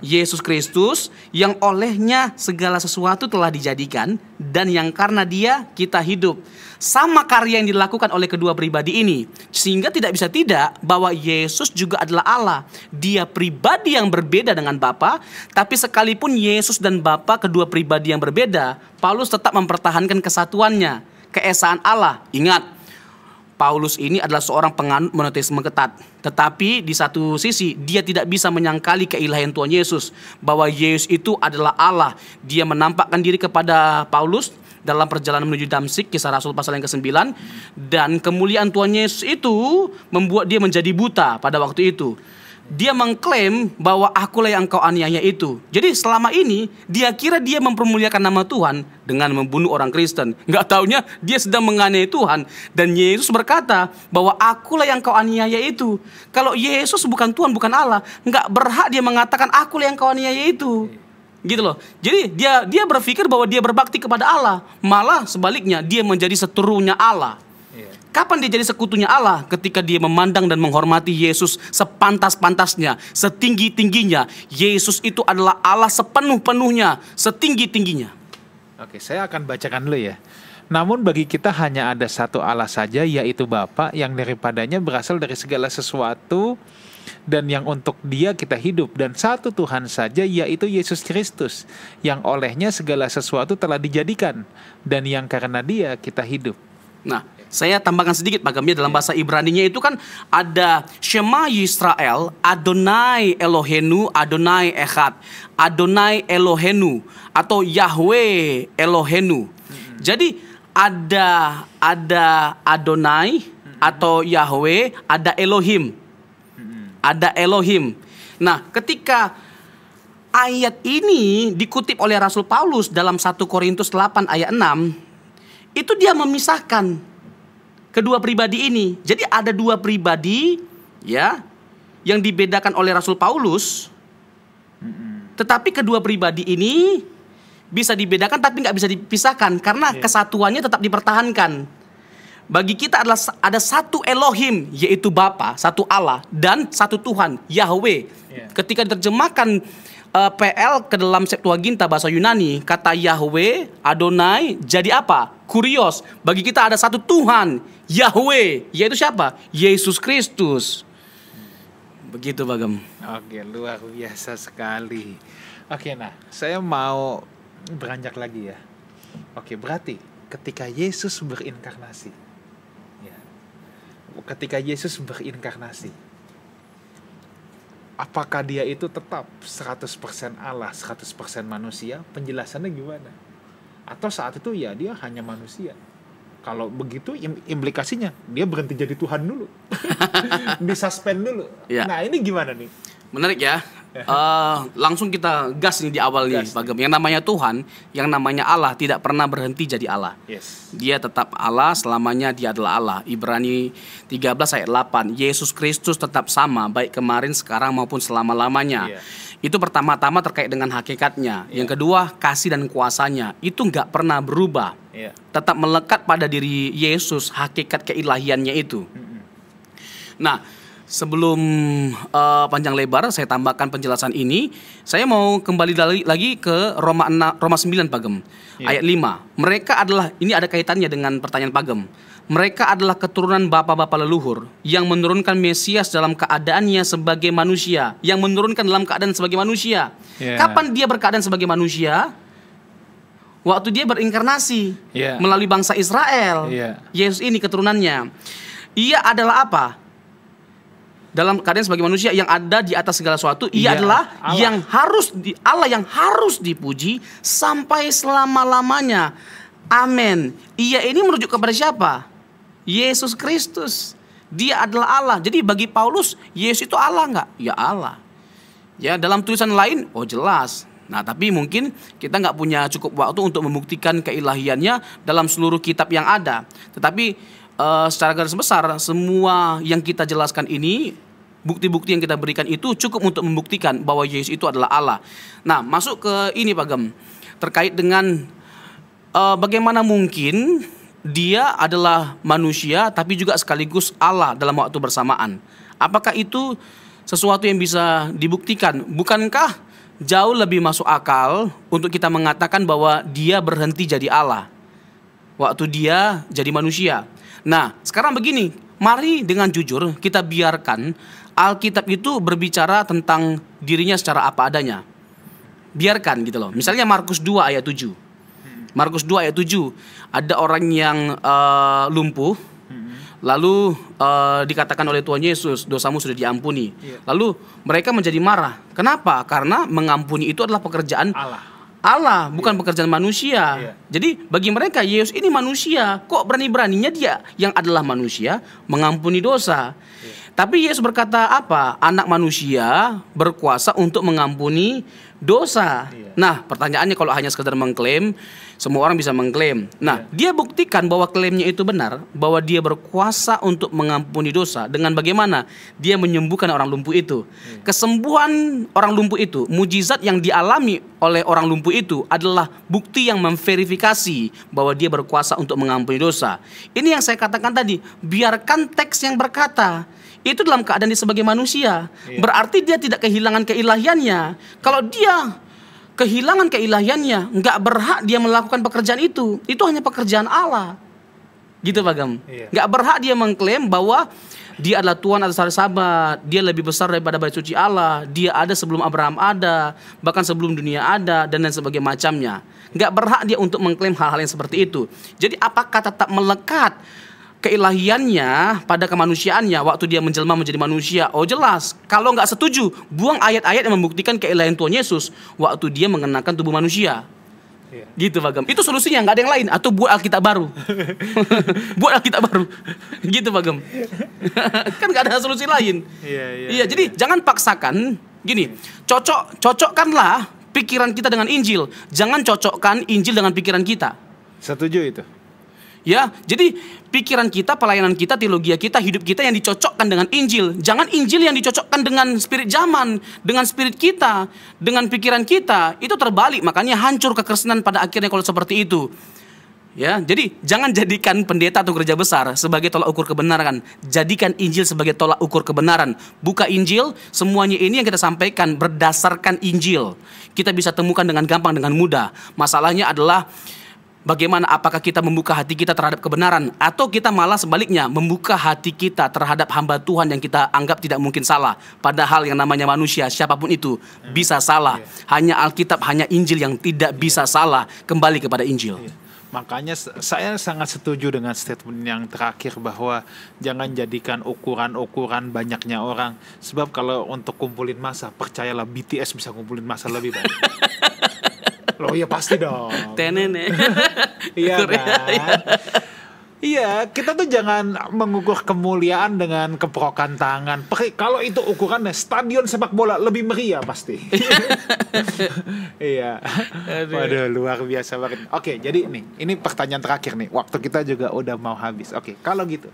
Yesus Kristus, yang olehnya segala sesuatu telah dijadikan, dan yang karena Dia kita hidup. Sama karya yang dilakukan oleh kedua pribadi ini, sehingga tidak bisa tidak bahwa Yesus juga adalah Allah. Dia pribadi yang berbeda dengan Bapa, tapi sekalipun Yesus dan Bapa kedua pribadi yang berbeda, Paulus tetap mempertahankan kesatuannya, keesaan Allah. Ingat, Paulus ini adalah seorang penganut monoteisme ketat, tetapi di satu sisi dia tidak bisa menyangkali keilahian Tuhan Yesus, bahwa Yesus itu adalah Allah. Dia menampakkan diri kepada Paulus dalam perjalanan menuju Damsyik, Kisah Rasul pasal yang ke-9, dan kemuliaan Tuhan Yesus itu membuat dia menjadi buta pada waktu itu. Dia mengklaim bahwa akulah yang engkau aniaya itu. Jadi selama ini dia kira dia mempermuliakan nama Tuhan dengan membunuh orang Kristen. Nggak taunya dia sedang menganiaya Tuhan. Dan Yesus berkata bahwa akulah yang engkau aniaya itu. Kalau Yesus bukan Tuhan, bukan Allah, nggak berhak dia mengatakan akulah yang engkau aniaya itu. Gitu loh. Jadi dia berpikir bahwa dia berbakti kepada Allah. Malah sebaliknya, dia menjadi seterunya Allah. Kapan dia jadi sekutunya Allah? Ketika dia memandang dan menghormati Yesus sepantas-pantasnya, setinggi-tingginya. Yesus itu adalah Allah sepenuh-penuhnya, setinggi-tingginya. Oke, saya akan bacakan dulu ya. Namun bagi kita hanya ada satu Allah saja, yaitu Bapa, yang daripadanya berasal dari segala sesuatu, dan yang untuk Dia kita hidup, dan satu Tuhan saja, yaitu Yesus Kristus, yang olehnya segala sesuatu telah dijadikan, dan yang karena Dia kita hidup. Nah, saya tambahkan sedikit, Pak Gambir, dalam bahasa Ibraninya itu kan ada Shema Yisrael, Adonai Elohenu, Adonai Echad, Adonai Elohenu, atau Yahweh Elohenu. Jadi ada Adonai atau Yahweh, ada Elohim. Ada Elohim. Nah, ketika ayat ini dikutip oleh Rasul Paulus dalam 1 Korintus 8 ayat 6, itu dia memisahkan kedua pribadi ini. Jadi ada dua pribadi ya yang dibedakan oleh Rasul Paulus. Tetapi kedua pribadi ini bisa dibedakan tapi nggak bisa dipisahkan karena kesatuannya tetap dipertahankan. Bagi kita adalah ada satu Elohim, yaitu Bapa, satu Allah, dan satu Tuhan, Yahweh. Ketika diterjemahkan PL ke dalam Septuaginta bahasa Yunani, kata Yahweh, Adonai jadi apa? Kurios. Bagi kita ada satu Tuhan, Yahweh, yaitu siapa? Yesus Kristus. Begitu, Bagem. Oke, luar biasa sekali. Oke, nah, saya mau beranjak lagi ya. Oke, berarti ketika Yesus berinkarnasi, ketika Yesus berinkarnasi, apakah Dia itu tetap 100% Allah, 100% manusia? Penjelasannya gimana? Atau saat itu ya Dia hanya manusia? Kalau begitu implikasinya Dia berhenti jadi Tuhan dulu. Disuspend dulu. Ya. Nah, ini gimana nih? Menarik ya. langsung kita gas nih di awal nih, Pak Gem. Yang namanya Tuhan, yang namanya Allah tidak pernah berhenti jadi Allah. Yes. Dia tetap Allah, selamanya dia adalah Allah. Ibrani 13 ayat 8. Yesus Kristus tetap sama, baik kemarin, sekarang maupun selama-lamanya. Itu pertama-tama terkait dengan hakikatnya. Yang kedua, kasih dan kuasanya. Itu nggak pernah berubah. Tetap melekat pada diri Yesus, hakikat keilahiannya itu. Nah, sebelum panjang lebar saya tambahkan penjelasan ini, saya mau kembali lagi ke Roma 9, Pak Gem. Ayat 5. Mereka adalah, ini ada kaitannya dengan pertanyaan Pak Gem. Mereka adalah keturunan bapak-bapak leluhur yang menurunkan Mesias dalam keadaannya sebagai manusia, yang menurunkan dalam keadaan sebagai manusia. Kapan dia berkeadaan sebagai manusia? Waktu dia berinkarnasi melalui bangsa Israel. Yesus ini keturunannya. Ia adalah apa? Dalam keadaan sebagai manusia yang ada di atas segala sesuatu. Ia adalah Allah yang harus dipuji sampai selama-lamanya. Amin. Ia ini merujuk kepada siapa? Yesus Kristus. Dia adalah Allah. Jadi bagi Paulus, Yesus itu Allah nggak? Ya Allah. Ya, dalam tulisan lain, oh jelas. Nah, tapi mungkin kita nggak punya cukup waktu untuk membuktikan keilahiannya dalam seluruh kitab yang ada. Tetapi secara garis besar, semua yang kita jelaskan ini, bukti-bukti yang kita berikan itu cukup untuk membuktikan bahwa Yesus itu adalah Allah. Nah, masuk ke ini, Pak Gem, terkait dengan bagaimana mungkin dia adalah manusia tapi juga sekaligus Allah dalam waktu bersamaan. Apakah itu sesuatu yang bisa dibuktikan? Bukankah jauh lebih masuk akal untuk kita mengatakan bahwa dia berhenti jadi Allah waktu dia jadi manusia? Nah, sekarang begini, mari dengan jujur kita biarkan Alkitab itu berbicara tentang dirinya secara apa adanya. Biarkan gitu loh. Misalnya Markus 2 ayat 7. Markus 2 ayat 7, ada orang yang lumpuh, lalu dikatakan oleh Tuhan Yesus, dosamu sudah diampuni. Lalu mereka menjadi marah. Kenapa? Karena mengampuni itu adalah pekerjaan Allah, bukan pekerjaan manusia. Jadi bagi mereka Yesus ini manusia, kok berani-beraninya dia yang adalah manusia mengampuni dosa. Tapi Yesus berkata apa? Anak manusia berkuasa untuk mengampuni dosa. Nah, pertanyaannya kalau hanya sekedar mengklaim, semua orang bisa mengklaim. Nah, dia buktikan bahwa klaimnya itu benar, bahwa dia berkuasa untuk mengampuni dosa. Dengan bagaimana? Dia menyembuhkan orang lumpuh itu. Kesembuhan orang lumpuh itu, mujizat yang dialami oleh orang lumpuh itu adalah bukti yang memverifikasi bahwa dia berkuasa untuk mengampuni dosa. Ini yang saya katakan tadi, biarkan teks yang berkata itu dalam keadaan dia sebagai manusia. Berarti dia tidak kehilangan keilahiannya. Kalau dia kehilangan keilahiannya, nggak berhak dia melakukan pekerjaan itu. Itu hanya pekerjaan Allah. Gitu, Pak Gem. Nggak berhak dia mengklaim bahwa dia adalah Tuhan atas hari Sabat, dia lebih besar daripada bait suci Allah, dia ada sebelum Abraham ada, bahkan sebelum dunia ada, dan lain sebagainya macamnya. Nggak berhak dia untuk mengklaim hal-hal yang seperti itu. Jadi apakah tetap melekat keilahiannya pada kemanusiaannya waktu dia menjelma menjadi manusia? Oh jelas. Kalau nggak setuju, buang ayat-ayat yang membuktikan keilahian Tuhan Yesus waktu dia mengenakan tubuh manusia. Gitu, Pak Gem. Itu solusinya, nggak ada yang lain. Atau buat Alkitab baru. Buat Alkitab baru. Gitu, Pak Gem. Kan nggak ada solusi lain. Iya, jadi jangan paksakan. Gini, cocokkanlah pikiran kita dengan Injil. Jangan cocokkan Injil dengan pikiran kita. Setuju itu. Ya, jadi pikiran kita, pelayanan kita, teologi kita, hidup kita yang dicocokkan dengan Injil. Jangan Injil yang dicocokkan dengan spirit zaman, dengan spirit kita, dengan pikiran kita. Itu terbalik, makanya hancur kekristenan pada akhirnya kalau seperti itu. Ya, jadi jangan jadikan pendeta atau gereja besar sebagai tolak ukur kebenaran. Jadikan Injil sebagai tolak ukur kebenaran. Buka Injil, semuanya ini yang kita sampaikan berdasarkan Injil. Kita bisa temukan dengan gampang, dengan mudah. Masalahnya adalah bagaimana, apakah kita membuka hati kita terhadap kebenaran, atau kita malah sebaliknya membuka hati kita terhadap hamba Tuhan yang kita anggap tidak mungkin salah. Padahal yang namanya manusia, siapapun itu bisa salah. Hanya Alkitab, hanya Injil yang tidak bisa salah. Kembali kepada Injil. Makanya saya sangat setuju dengan statement yang terakhir bahwa jangan jadikan ukuran-ukuran banyaknya orang. Sebab kalau untuk kumpulin massa, percayalah BTS bisa kumpulin massa lebih banyak. Loh ya pasti dong. Tenene. Iya kan. Iya, kita tuh jangan mengukur kemuliaan dengan keperokan tangan. Kalau itu ukurannya stadion sepak bola lebih meriah pasti. Iya. Waduh, luar biasa banget. Oke, jadi ini pertanyaan terakhir nih. Waktu kita juga udah mau habis. Oke, kalau gitu.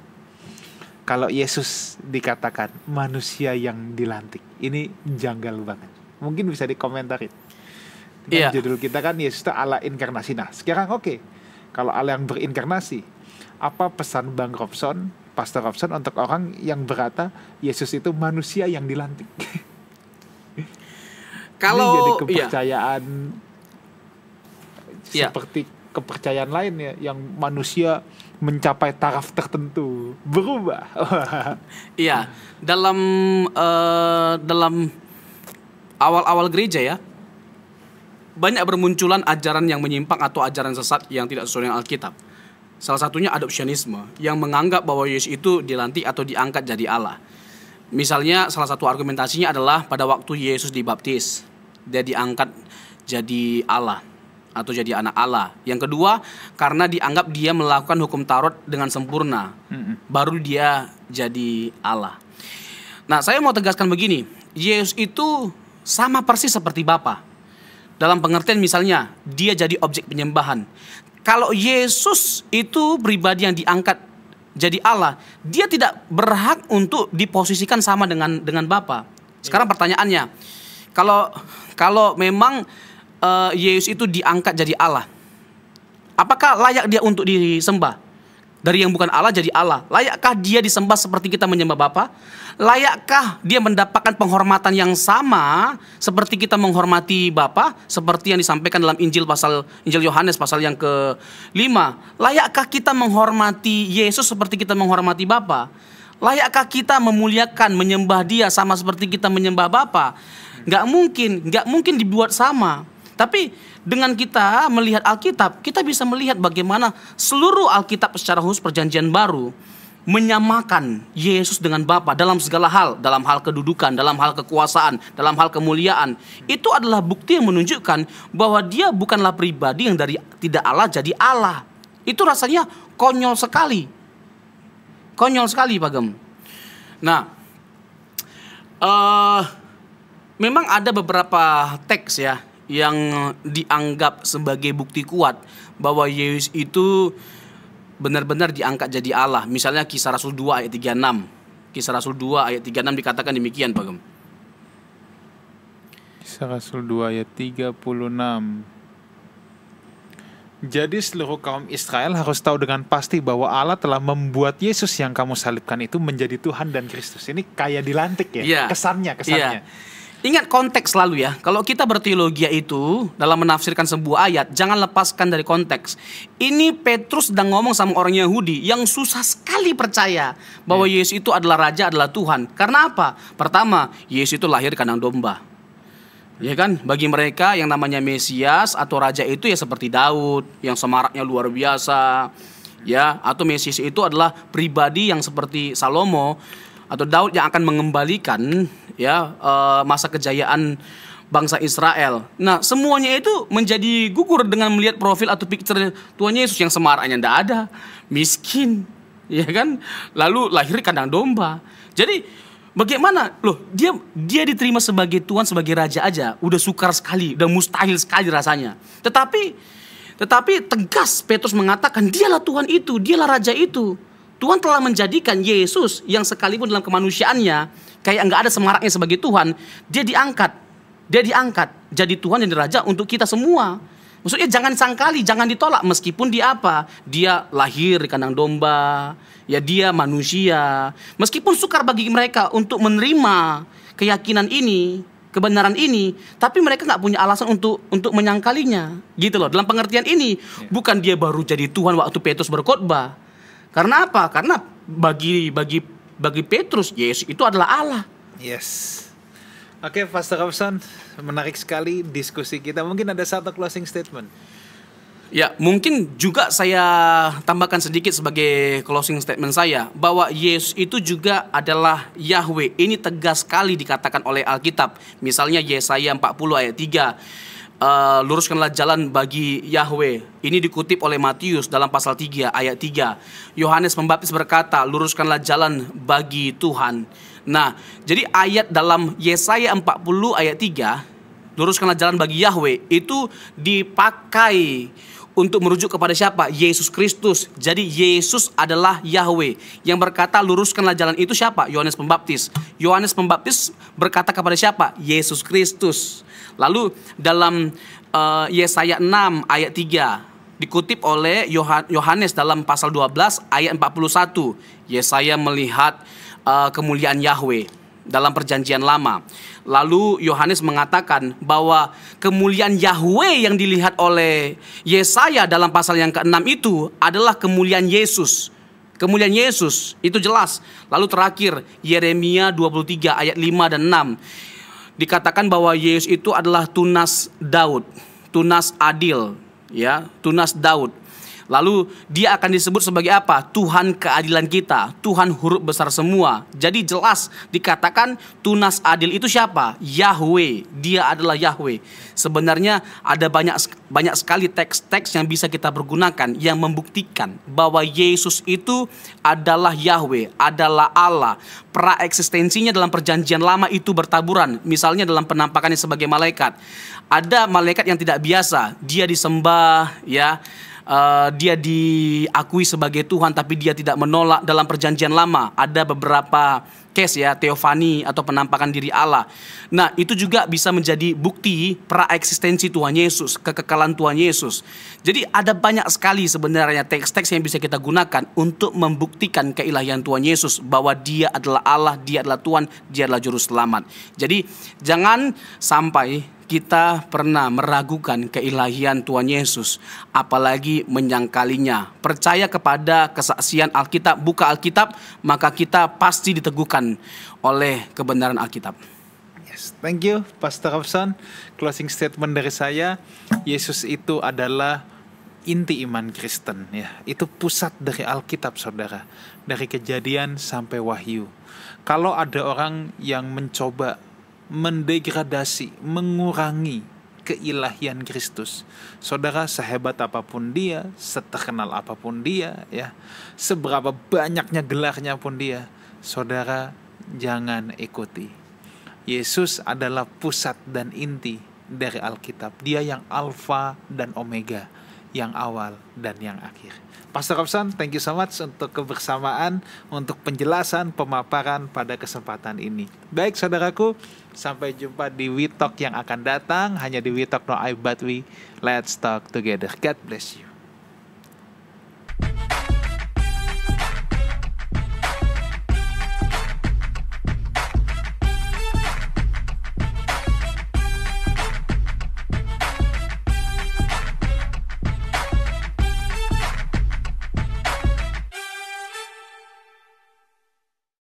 Kalau Yesus dikatakan manusia yang dilantik, ini janggal banget. Mungkin bisa dikomentarin. Dengan judul kita kan Yesus itu Allah inkarnasi. Nah, sekarang kalau Allah yang berinkarnasi, apa pesan Bang Robson, Pastor Robson untuk orang yang berkata Yesus itu manusia yang dilantik? Kalau ini jadi kepercayaan seperti kepercayaan lain ya, yang manusia mencapai taraf tertentu berubah. Iya, dalam awal-awal gereja ya, banyak bermunculan ajaran yang menyimpang atau ajaran sesat yang tidak sesuai dengan Alkitab. Salah satunya adopsionisme yang menganggap bahwa Yesus itu dilantik atau diangkat jadi Allah. Misalnya salah satu argumentasinya adalah pada waktu Yesus dibaptis, dia diangkat jadi Allah atau jadi anak Allah. Yang kedua, karena dianggap dia melakukan hukum Taurat dengan sempurna, baru dia jadi Allah. Nah, saya mau tegaskan begini, Yesus itu sama persis seperti Bapa. Dalam pengertian misalnya, dia jadi objek penyembahan. Kalau Yesus itu pribadi yang diangkat jadi Allah, dia tidak berhak untuk diposisikan sama dengan Bapa. Sekarang pertanyaannya, kalau memang Yesus itu diangkat jadi Allah, apakah layak dia untuk disembah? Dari yang bukan Allah jadi Allah. Layakkah dia disembah seperti kita menyembah Bapa? Layakkah dia mendapatkan penghormatan yang sama seperti kita menghormati Bapa, seperti yang disampaikan dalam Injil Yohanes pasal yang ke-5? Layakkah kita menghormati Yesus seperti kita menghormati Bapa? Layakkah kita memuliakan, menyembah dia sama seperti kita menyembah Bapa? Nggak mungkin dibuat sama. Tapi dengan kita melihat Alkitab, kita bisa melihat bagaimana seluruh Alkitab secara khusus Perjanjian Baru menyamakan Yesus dengan Bapa dalam segala hal, dalam hal kedudukan, dalam hal kekuasaan, dalam hal kemuliaan. Itu adalah bukti yang menunjukkan bahwa dia bukanlah pribadi yang dari tidak Allah jadi Allah. Itu rasanya konyol sekali. Konyol sekali, Pak Gem. Nah, memang ada beberapa teks ya yang dianggap sebagai bukti kuat bahwa Yesus itu benar-benar diangkat jadi Allah. Misalnya Kisah Rasul 2 ayat 36. Kisah Rasul 2 ayat 36 dikatakan demikian, Pak Gem. Kisah Rasul 2 ayat 36. Jadi seluruh kaum Israel harus tahu dengan pasti bahwa Allah telah membuat Yesus yang kamu salibkan itu menjadi Tuhan dan Kristus. Ini kayak dilantik ya, kesannya. Ingat konteks selalu ya. Kalau kita berteologi itu dalam menafsirkan sebuah ayat, jangan lepaskan dari konteks. Ini Petrus sedang ngomong sama orang Yahudi yang susah sekali percaya bahwa Yesus itu adalah Raja, adalah Tuhan. Karena apa? Pertama, Yesus itu lahir di kandang domba. Ya kan? Bagi mereka yang namanya Mesias atau Raja itu ya seperti Daud, yang semaraknya luar biasa. Ya, atau Mesias itu adalah pribadi yang seperti Salomo atau Daud yang akan mengembalikan masa kejayaan bangsa Israel. Nah, semuanya itu menjadi gugur dengan melihat profil atau picture Tuhan Yesus yang semaraknya tidak ada, miskin, ya kan? Lalu lahir di kandang domba. Jadi bagaimana? Loh, dia diterima sebagai Tuhan, sebagai Raja aja, udah sukar sekali, udah mustahil sekali rasanya. Tetapi tegas Petrus mengatakan dialah Tuhan itu, dialah Raja itu. Tuhan telah menjadikan Yesus yang sekalipun dalam kemanusiaannya kayak nggak ada semaraknya sebagai Tuhan, dia diangkat jadi Tuhan dan Raja untuk kita semua. Maksudnya jangan sangkali, jangan ditolak meskipun dia apa? Dia lahir di kandang domba, ya dia manusia. Meskipun sukar bagi mereka untuk menerima keyakinan ini, kebenaran ini, tapi mereka nggak punya alasan untuk menyangkalinya, gitu loh. Dalam pengertian ini, bukan dia baru jadi Tuhan waktu Petrus berkhotbah. Karena apa? Karena bagi Petrus, Yesus itu adalah Allah. Yes. Oke, Pastor Robson, menarik sekali diskusi kita. Mungkin ada satu closing statement. Ya, mungkin juga saya tambahkan sedikit sebagai closing statement saya, bahwa Yesus itu juga adalah Yahweh. Ini tegas sekali dikatakan oleh Alkitab. Misalnya Yesaya 40 ayat 3. luruskanlah jalan bagi Yahweh. Ini dikutip oleh Matius dalam pasal 3 ayat 3. Yohanes Pembaptis berkata, luruskanlah jalan bagi Tuhan. Nah, jadi ayat dalam Yesaya 40 ayat 3, luruskanlah jalan bagi Yahweh, itu dipakai untuk merujuk kepada siapa? Yesus Kristus. Jadi Yesus adalah Yahweh. Yang berkata luruskanlah jalan itu siapa? Yohanes Pembaptis. Yohanes Pembaptis berkata kepada siapa? Yesus Kristus. Lalu dalam Yesaya 6 ayat 3 dikutip oleh Yohanes dalam pasal 12 ayat 41. Yesaya melihat kemuliaan Yahweh dalam perjanjian lama. Lalu Yohanes mengatakan bahwa kemuliaan Yahweh yang dilihat oleh Yesaya dalam pasal yang ke-6 itu adalah kemuliaan Yesus. Kemuliaan Yesus itu jelas. Lalu terakhir Yeremia 23 ayat 5 dan 6 dikatakan bahwa Yesus itu adalah tunas Daud, tunas adil, ya, tunas Daud. Lalu dia akan disebut sebagai apa? Tuhan keadilan kita, Tuhan huruf besar semua. Jadi jelas dikatakan tunas adil itu siapa? Yahweh, dia adalah Yahweh. Sebenarnya ada banyak sekali teks-teks yang bisa kita pergunakan yang membuktikan bahwa Yesus itu adalah Yahweh, adalah Allah. Praeksistensinya dalam perjanjian lama itu bertaburan. Misalnya dalam penampakannya sebagai malaikat. Ada malaikat yang tidak biasa, dia disembah, ya. Dia diakui sebagai Tuhan tapi dia tidak menolak. Dalam perjanjian lama ada beberapa case, ya, teofani atau penampakan diri Allah. Nah, itu juga bisa menjadi bukti praeksistensi Tuhan Yesus, kekekalan Tuhan Yesus. Jadi ada banyak sekali sebenarnya teks-teks yang bisa kita gunakan untuk membuktikan keilahian Tuhan Yesus, bahwa dia adalah Allah, dia adalah Tuhan, dia adalah juru selamat. Jadi jangan sampai kita pernah meragukan keilahian Tuhan Yesus, apalagi menyangkalinya. Percaya kepada kesaksian Alkitab, buka Alkitab, maka kita pasti diteguhkan oleh kebenaran Alkitab. Yes, thank you Pastor Robson. Closing statement dari saya, Yesus itu adalah inti iman Kristen, ya. Itu pusat dari Alkitab, saudara. Dari Kejadian sampai Wahyu. Kalau ada orang yang mencoba mendegradasi, mengurangi keilahian Kristus, saudara, sehebat apapun dia, seterkenal apapun dia, ya, seberapa banyaknya gelarnya pun dia, saudara, jangan ikuti. Yesus adalah pusat dan inti dari Alkitab. Dia yang Alfa dan Omega, yang awal dan yang akhir. Pastor Robson, thank you so much untuk kebersamaan, untuk penjelasan, pemaparan pada kesempatan ini. Baik saudaraku, sampai jumpa di We Talk yang akan datang. Hanya di We Talk No I But We. Let's talk together. God bless you.